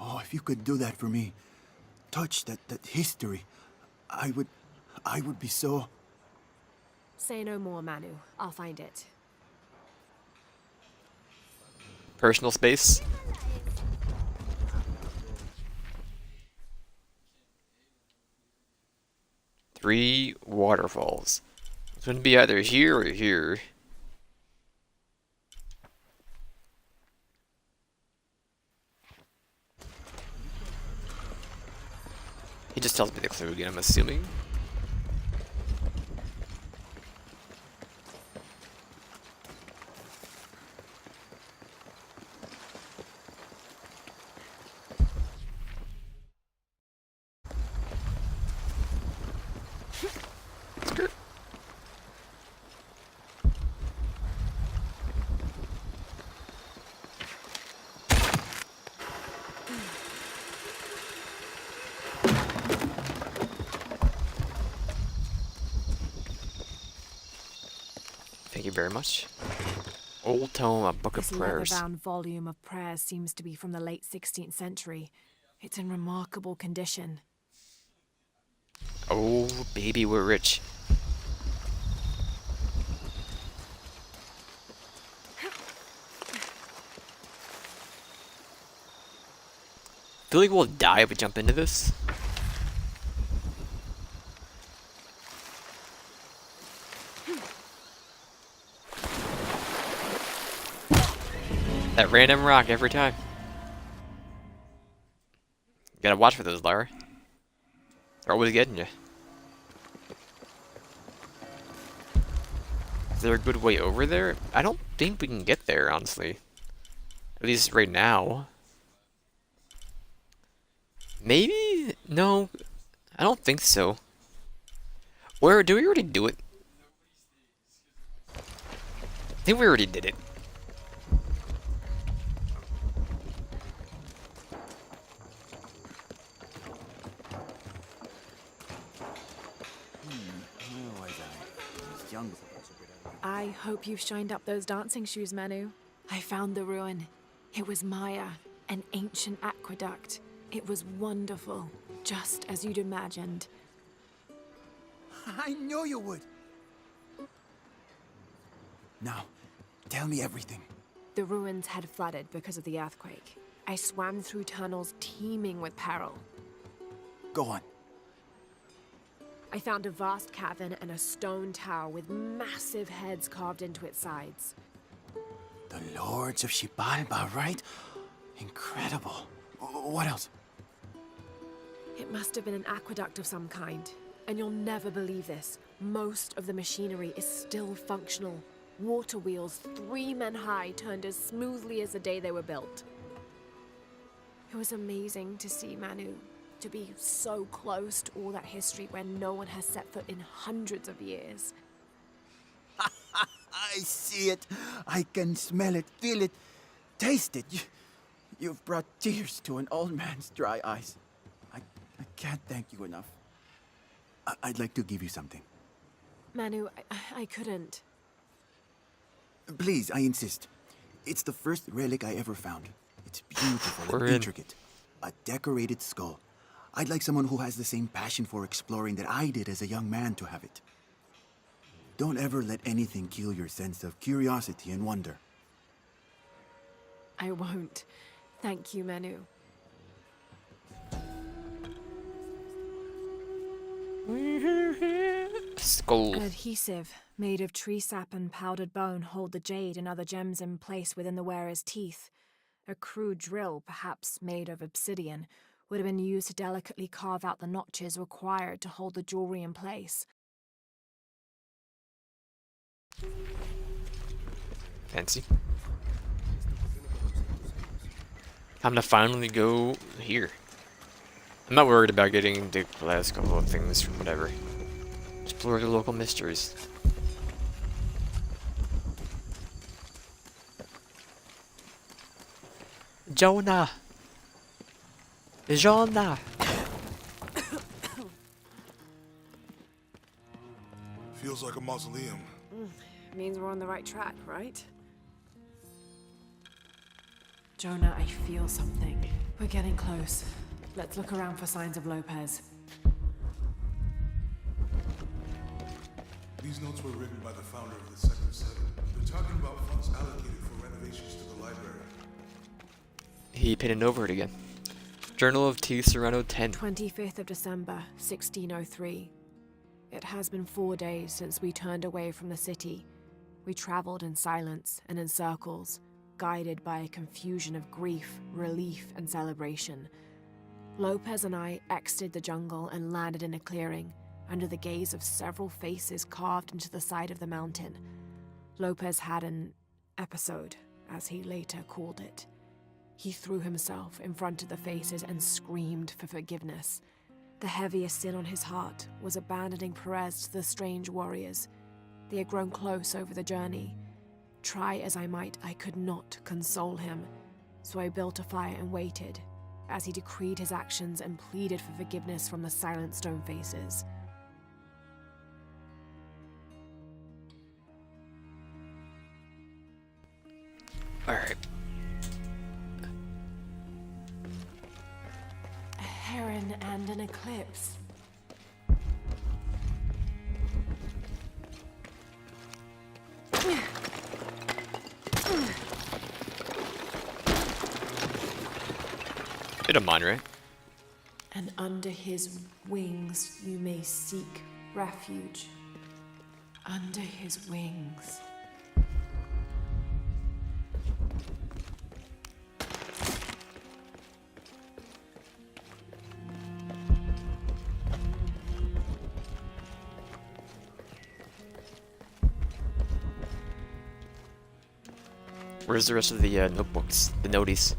Oh, if you could do that for me. Touch that history. I would be so... Say no more, Manu. I'll find it. Personal space. Three waterfalls. It's going to be either here or here. He just tells me the clue again, I'm assuming. Skirt. Thank you very much. Old Tome, a book of This prayers. leather-bound volume of prayers seems to be from the late 16th century. It's in remarkable condition. Oh, baby, we're rich. Feel like we'll die if we jump into this. That random rock every time. You gotta watch for those, Lara. They're always getting you. Is there a good way over there? I don't think we can get there, honestly. At least right now. Maybe? No, I don't think so. Where do we already do it? I think we already did it. Where was I? This jungle's also good at I hope you've shined up those dancing shoes, Manu. I found the ruin. It was Maya, an ancient aqueduct. It was wonderful, just as you'd imagined. I knew you would. Now, tell me everything. The ruins had flooded because of the earthquake. I swam through tunnels teeming with peril. Go on. I found a vast cavern and a stone tower with massive heads carved into its sides. The Lords of Xibalba, right? Incredible. What else? It must have been an aqueduct of some kind. And you'll never believe this. Most of the machinery is still functional. Water wheels 3 men high turned as smoothly as the day they were built. It was amazing to see, Manu. To be so close to all that history where no one has set foot in hundreds of years. I see it. I can smell it, feel it, taste it. You've brought tears to an old man's dry eyes. I can't thank you enough. I'd like to give you something. Manu, I couldn't. Please, I insist. It's the first relic I ever found. It's beautiful We're and in. intricate. A decorated skull. I'd like someone who has the same passion for exploring that I did as a young man to have it. Don't ever let anything kill your sense of curiosity and wonder. I won't. Thank you, Manu. Skull. An adhesive made of tree sap and powdered bone hold the jade and other gems in place within the wearer's teeth. A crude drill, perhaps made of obsidian, would have been used to delicately carve out the notches required to hold the jewelry in place. Fancy. Time to finally go here. I'm not worried about getting the last couple of things from whatever. Explore the local mysteries. Jonah! Jonah! Feels like a mausoleum. Means we're on the right track, right? Jonah, I feel something. We're getting close. Let's look around for signs of Lopez. These notes were written by the founder of the Sector 7. They're talking about funds allocated for renovations to the library. He pinned over it again. Journal of T. Serrano 10. 25th of December, 1603. It has been 4 days since we turned away from the city. We traveled in silence and in circles, guided by a confusion of grief, relief, and celebration. Lopez and I exited the jungle and landed in a clearing, under the gaze of several faces carved into the side of the mountain. Lopez had an episode, as he later called it. He threw himself in front of the faces and screamed for forgiveness. The heaviest sin on his heart was abandoning Perez to the strange warriors. They had grown close over the journey. Try as I might, I could not console him. So I built a fire and waited, as he decreed his actions and pleaded for forgiveness from the silent stone faces. Alright. A heron and an eclipse. Bit of mine, right? And under his wings you may seek refuge. Under his wings. Where's the rest of the notebooks? The noties?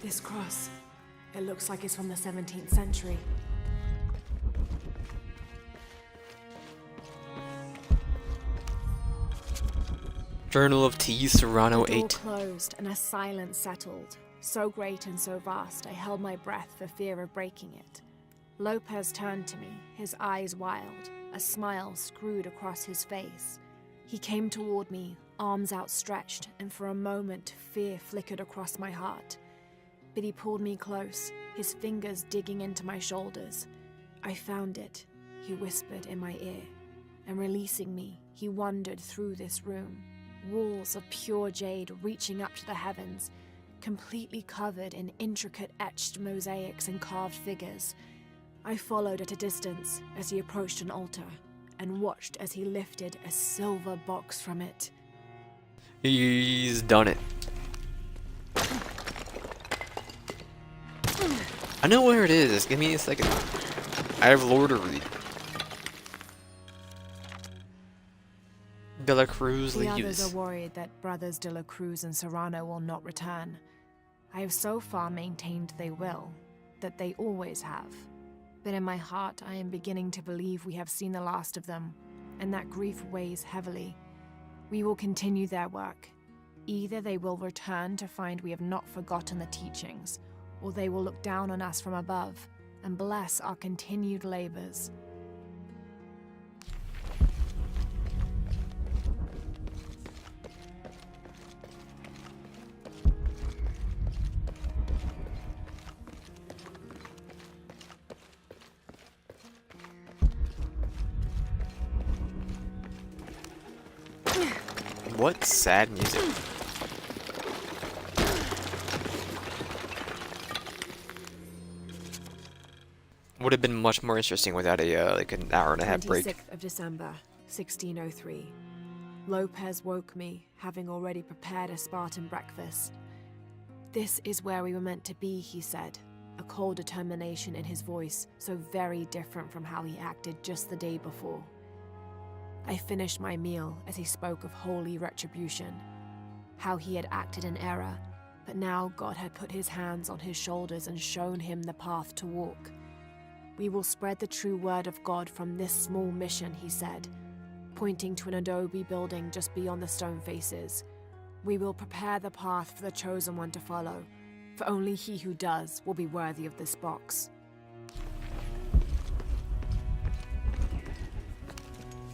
This cross, it looks like it's from the 17th century. Journal of T. Serrano The door 8. closed and a silence settled, so great and so vast I held my breath for fear of breaking it. Lopez turned to me, his eyes wild, a smile screwed across his face. He came toward me, arms outstretched, and for a moment fear flickered across my heart. But he pulled me close, his fingers digging into my shoulders. I found it, he whispered in my ear, and releasing me, he wandered through this room. Walls of pure jade reaching up to the heavens, completely covered in intricate etched mosaics and carved figures. I followed at a distance as he approached an altar, and watched as he lifted a silver box from it. He's done it. I know where it is. Give me a second. I have Lord of Reed. De la Cruz The others leaves. are worried that brothers De La Cruz and Serrano will not return. I have so far maintained they will, that they always have. But in my heart, I am beginning to believe we have seen the last of them, and that grief weighs heavily. We will continue their work. Either they will return to find we have not forgotten the teachings, or they will look down on us from above and bless our continued labors. What sad music. Would have been much more interesting without a like an hour and a half break. 26th of December, 1603. Lopez woke me, having already prepared a Spartan breakfast. This is where we were meant to be, he said, a cold determination in his voice, so very different from how he acted just the day before. I finished my meal as he spoke of holy retribution, how he had acted in error, but now God had put his hands on his shoulders and shown him the path to walk. We will spread the true word of God from this small mission, he said, pointing to an adobe building just beyond the stone faces. We will prepare the path for the chosen one to follow, for only he who does will be worthy of this box.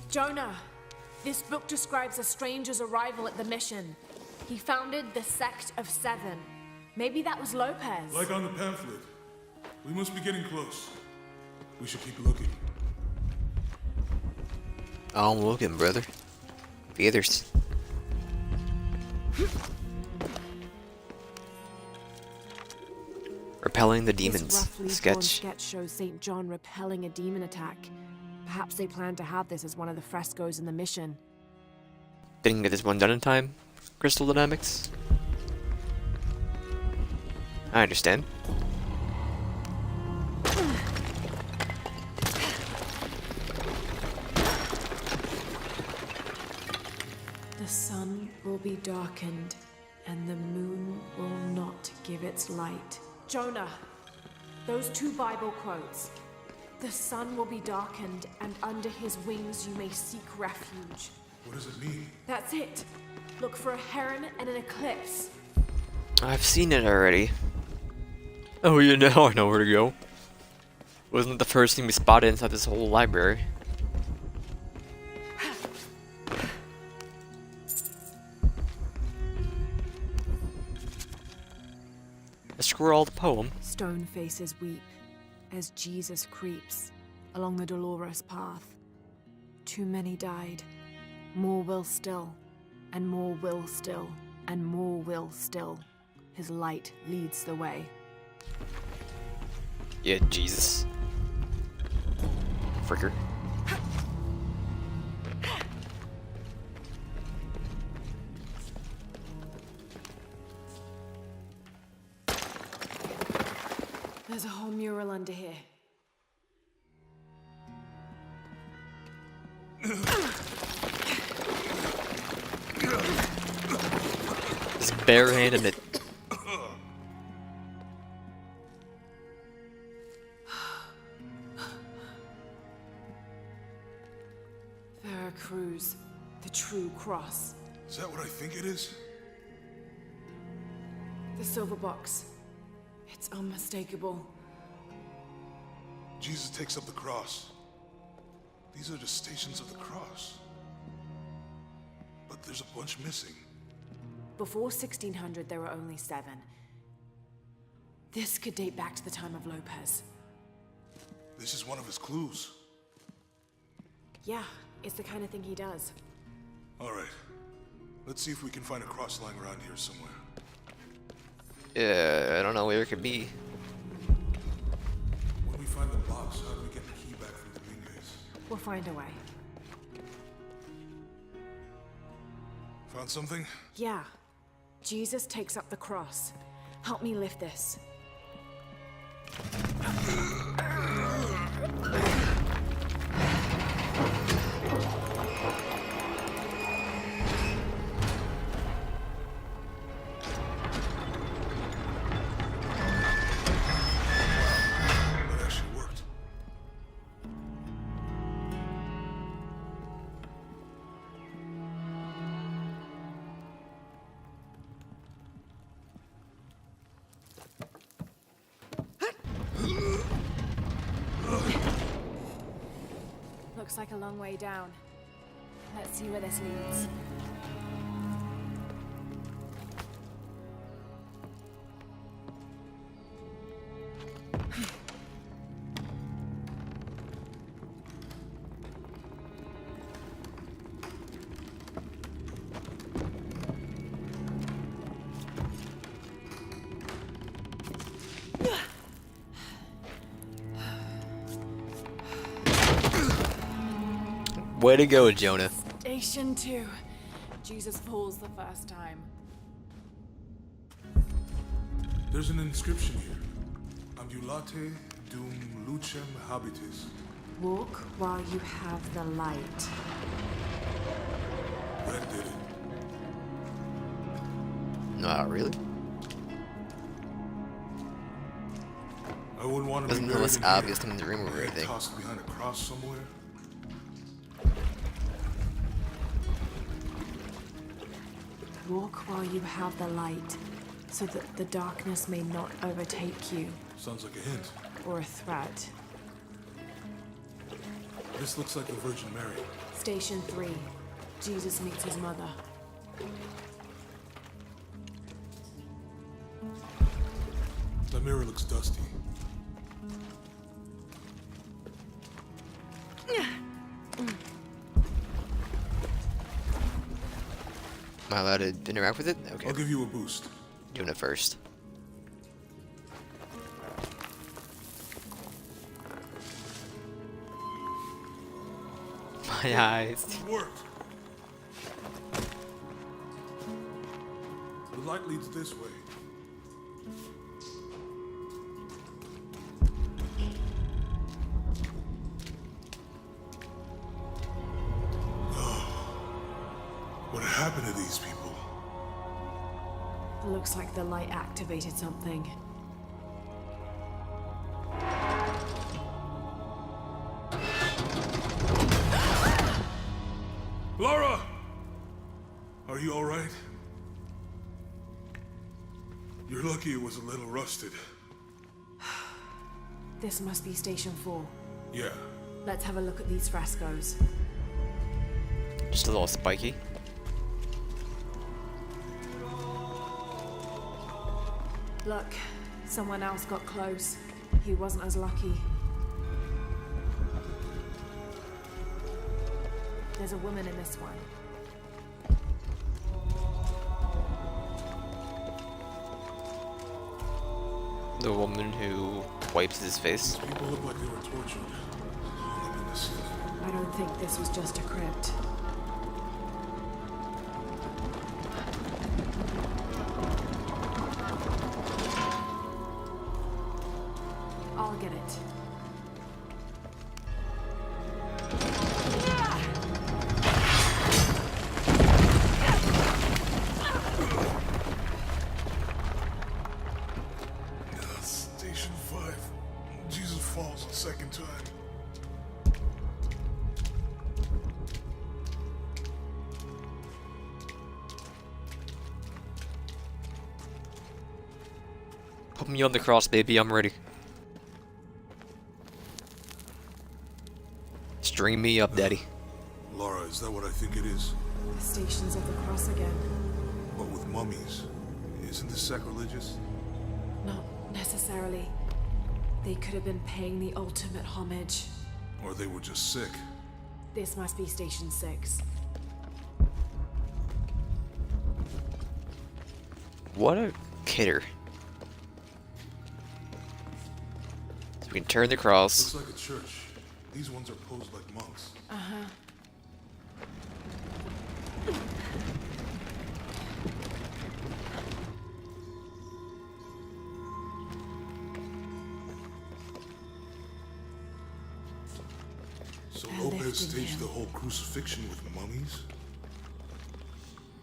Jonah, this book describes a stranger's arrival at the mission. He founded the Sect of Seven. Maybe that was Lopez. Like on the pamphlet. We must be getting close. We should keep looking. I'm looking, brother. The others. Repelling the demons. This roughly drawn Sketch. sketch shows St. John repelling a demon attack. Perhaps they plan to have this as one of the frescoes in the mission. Didn't get this one done in time. Crystal Dynamics. I understand. The sun will be darkened, and the moon will not give its light. Jonah, those two Bible quotes. The sun will be darkened, and under his wings you may seek refuge. What does it mean? That's it. Look for a heron and an eclipse. I've seen it already. Oh, you know, I know where to go. Wasn't it the first thing we spotted inside this whole library? A scrawled poem. Stone faces weep as Jesus creeps along the dolorous path. Too many died. More will still, and more will still, and more will still. His light leads the way. Yeah, Jesus. Fricker. There's a whole mural under here. Just barehanded it. Veracruz, the true cross. Is that what I think it is? The silver box. It's unmistakable. Jesus takes up the cross. These are the stations of the cross. But there's a bunch missing. Before 1600, there were only 7. This could date back to the time of Lopez. This is one of his clues. Yeah, it's the kind of thing he does. All right. Let's see if we can find a cross lying around here somewhere. Yeah, I don't know where it could be. When we find the box, how do we get the key back from Dominguez? We'll find a way. Found something? Yeah. Jesus takes up the cross. Help me lift this. That actually worked. Looks like a long way down. Let's see where this leads. Way to go, Jonah. Station 2. Jesus falls the first time. There's an inscription here. Ambulate dum lucem habitis. Walk while you have the light. That did it. Not really. I wouldn't want to Wasn't be the buried most in obvious here. thing in the room or Or anything. tossed behind a cross somewhere. Walk while you have the light, so that the darkness may not overtake you, Sounds like a hint. or a threat. This looks like the Virgin Mary. Station 3. Jesus meets his mother. The mirror looks dusty. Am I allowed to interact with it? Okay. I'll give you a boost. Doing it first. My eyes. It worked. The light leads this way. What happened to these people? Looks like the light activated something. Laura! Are you alright? You're lucky it was a little rusted. This must be Station 4. Yeah. Let's have a look at these frescoes. Just a little spiky. Look, someone else got close. He wasn't as lucky. There's a woman in this one. The woman who wipes his face. These people look like they were tortured. Hung up in the ceiling. I don't think this was just a crypt. Put me on the cross, baby. I'm ready. String me up, daddy. Lara, is that what I think it is? The Stations of the Cross again. But with mummies. Isn't this sacrilegious? Not necessarily. They could have been paying the ultimate homage. Or they were just sick? This must be Station 6. What a kidder. So we can turn the cross. Looks like a church. These ones are posed like monks. Uh-huh. So They're Lopez lifting staged him. the whole crucifixion with mummies?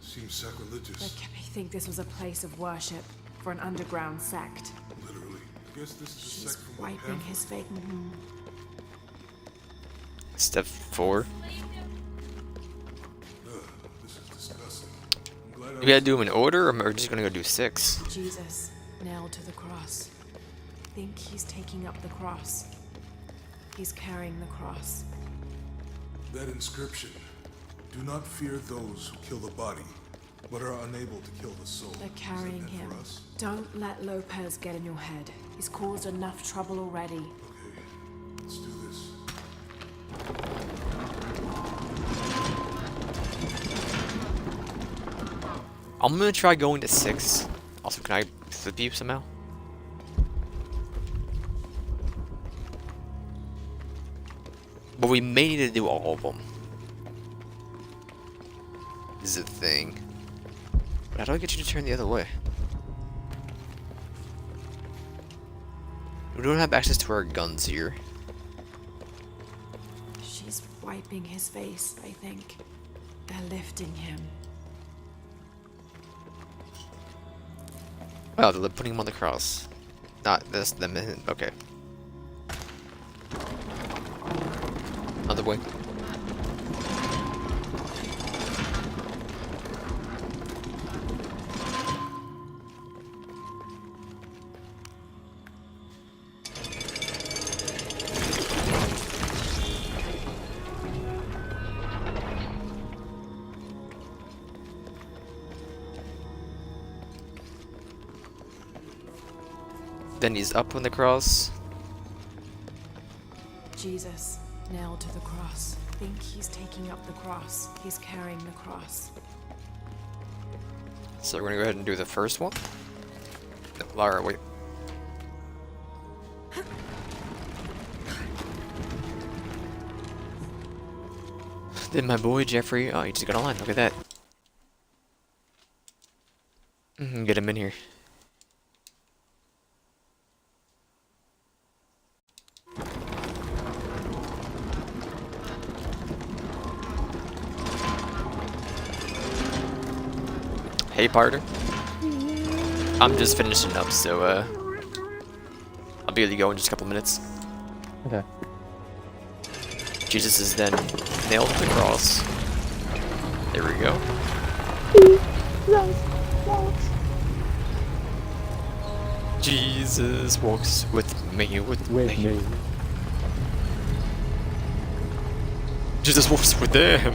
Seems But sacrilegious. can we think this was a place of worship for an underground sect? Literally. I guess this is a She's sect from the wiping pamphlet. his face. Step 4. This is disgusting. I'm glad We gotta do them in order, or we're just gonna go do 6? Jesus, nailed to the cross. I think he's taking up the cross. He's carrying the cross. That inscription. Do not fear those who kill the body, but are unable to kill the soul. They're Is that carrying meant him. for us? Don't let Lopez get in your head. He's caused enough trouble already. Okay, let's do this. I'm gonna try going to 6. Also, can I flip you somehow? But we may need to do all of them. This is a thing. But how do I get you to turn the other way? We don't have access to our guns here. She's wiping his face, I think. They're lifting him. Oh, they're putting him on the cross. Not this, them. Okay. Other way. Then he's up on the cross. Jesus, nailed to the cross. I think he's taking up the cross. He's carrying the cross. So we're gonna go ahead and do the first one. No, Lara, wait. Then my boy Jeffrey, oh, he just got online. Look at that. Get him in here. Hey, partner. I'm just finishing up, so I'll be able to go in just a couple minutes. Okay. Jesus is then nailed to the cross. There we go. Jesus walks with me, with me. Jesus walks with them.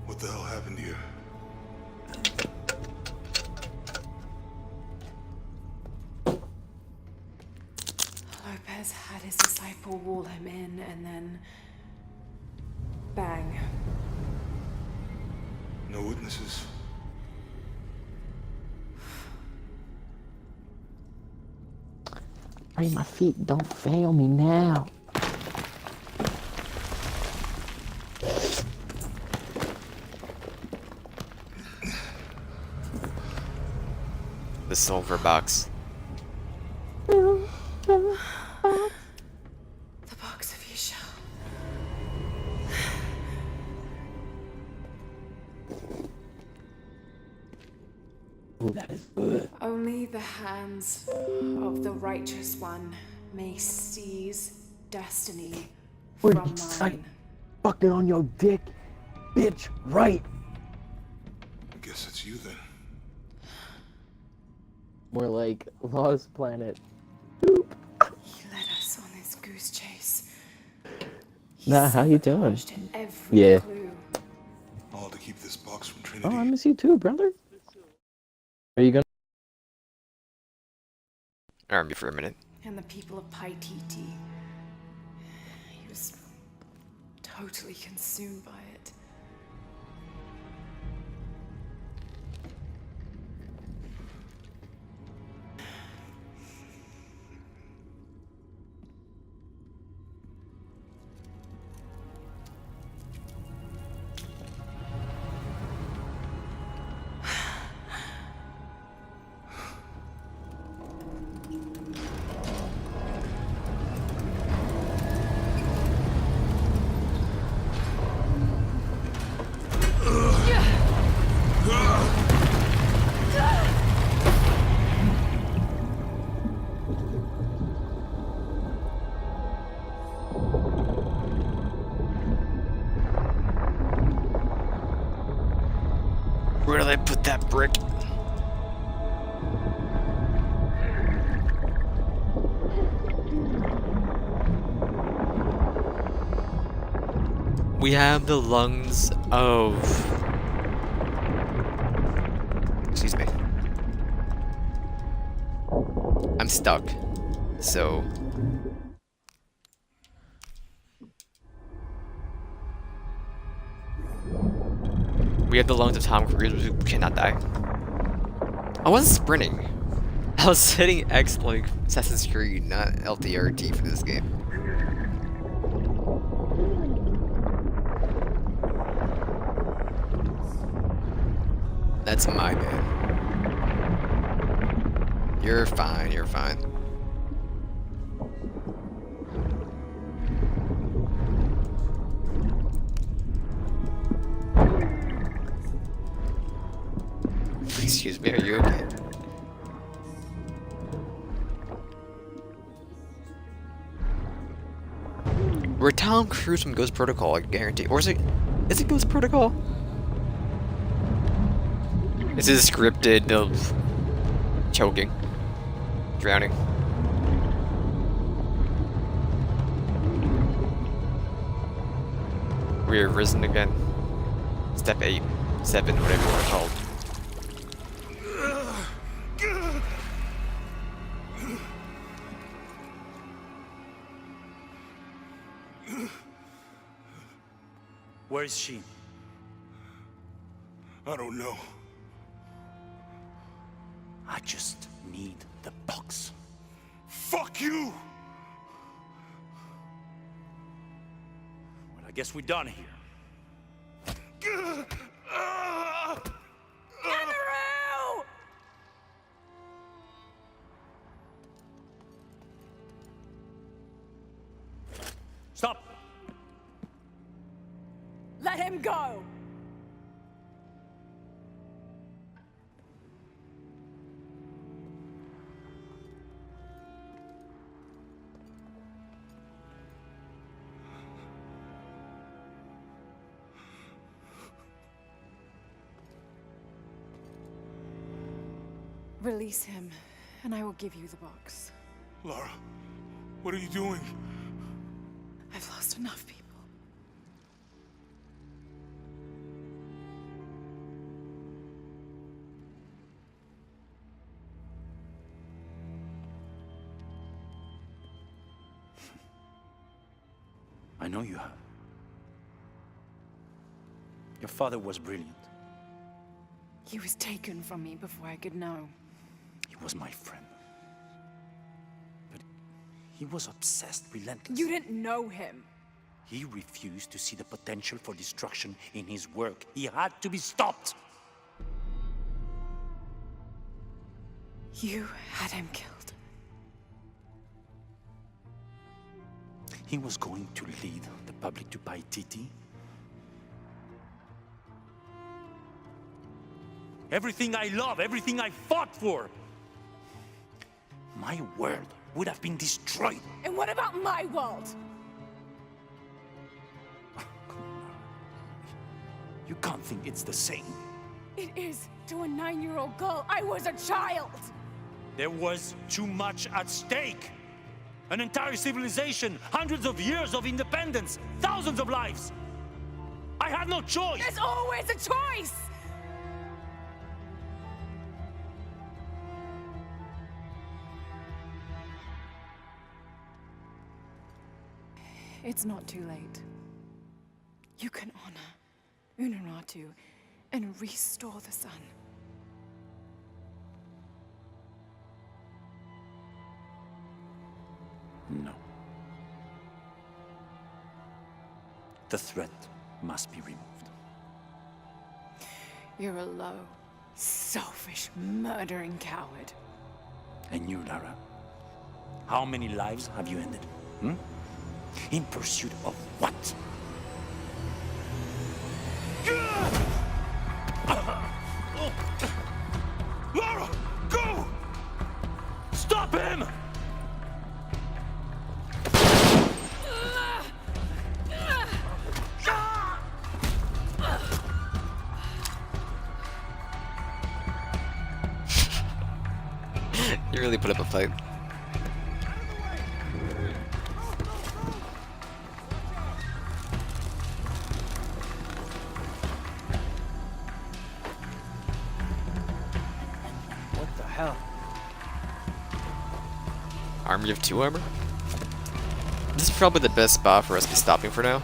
What the hell happened here? Lopez had his disciple wall him in, and then... bang. No witnesses. Pray my feet don't fail me now. The silver box. The box of Isha. Ooh, that is good. Only the hands of the righteous one may seize destiny We're from mine. fucking on your dick, bitch, right? I guess it's you then. More like Lost Planet. He led us on this goose chase. Nah, how you doing? Sabotaged every Yeah. clue. All to keep this box from Trinity. Oh, I miss you too, brother. Are you gonna? Arm me for a minute. And the people of Paititi. He was totally consumed by it. Where did I put that brick? We have the lungs of... Excuse me. I'm stuck. So... We have the lungs of Tom Cruise, who cannot die. I wasn't sprinting. I was hitting X like Assassin's Creed, not LTRT for this game. That's my bad. You're fine, you're fine. Excuse me, are you okay? We're Tom Cruise from Ghost Protocol, I guarantee. Or is it Ghost Protocol? This is scripted of choking, drowning. We're risen again. Step 8, 7, whatever you want to call it. Where is she? I don't know. I just need the box. Fuck you! Well, I guess we're done here. Stop! Let him go! Release him, and I will give you the box. Lara, what are you doing? I've lost enough people. I know you have. Your father was brilliant. He was taken from me before I could know. He was my friend. But he was obsessed, relentless. You didn't know him. He refused to see the potential for destruction in his work. He had to be stopped. You had him killed. He was going to lead the public to Paititi. Everything I love, everything I fought for. My world would have been destroyed. And what about my world? You can't think it's the same. It is to a 9-year-old girl. I was a child. There was too much at stake. An entire civilization, hundreds of years of independence, thousands of lives. I had no choice. There's always a choice. It's not too late. You can honor Unuratu and restore the sun. No. The threat must be removed. You're a low, selfish, murdering coward. And you, Lara? How many lives have you ended? Hmm? In pursuit of what? Lara, go! Stop him! You really put up a fight. What the hell? Army of 2 armor? This is probably the best spot for us to be stopping for now.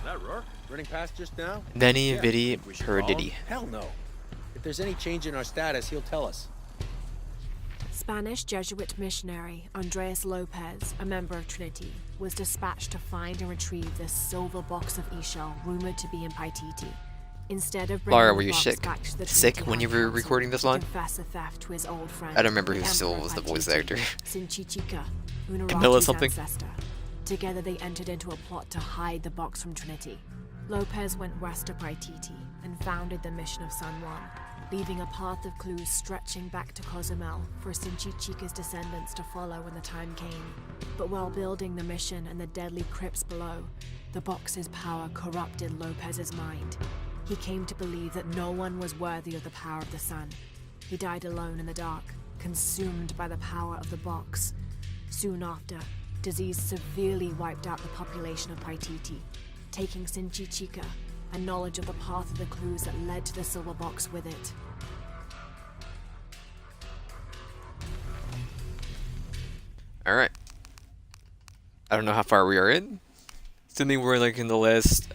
That Rourke running past just now? Neni, Yeah, Vidi, think we should call him? Perididi. Hell no. If there's any change in our status, he'll tell us. Spanish Jesuit missionary Andres Lopez, a member of Trinity, was dispatched to find and retrieve this silver box of Ishal rumored to be in Paititi. Instead of bringing Laura, the were you box sick? back to the Sick Trinity when you High were Council recording this to line? confess the theft to his old friend, I don't remember the who still Emperor was the of voice Paititi, actor. Sinchichika, Camilla Unuratu's something? ancestor. Together they entered into a plot to hide the box from Trinity. Lopez went west to Paititi and founded the mission of San Juan, leaving a path of clues stretching back to Cozumel for Sinchichika's descendants to follow when the time came. But while building the mission and the deadly crypts below, the box's power corrupted Lopez's mind. He came to believe that no one was worthy of the power of the sun. He died alone in the dark, consumed by the power of the box. Soon after, disease severely wiped out the population of Paititi, taking Sinchichika and knowledge of the path of the clues that led to the silver box with it. Alright. I don't know how far we are in. Assuming we're like in the last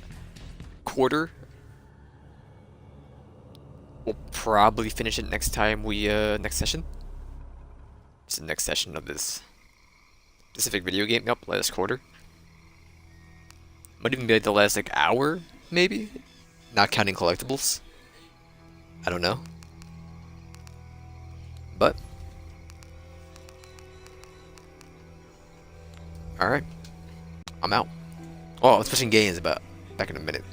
quarter. We'll probably finish it next time we, next session. It's the next session of this specific video game. Yep, last quarter. Might even be like the last, like, hour, maybe? Not counting collectibles. I don't know. But alright. I'm out. Oh, I'm switching games back in a minute.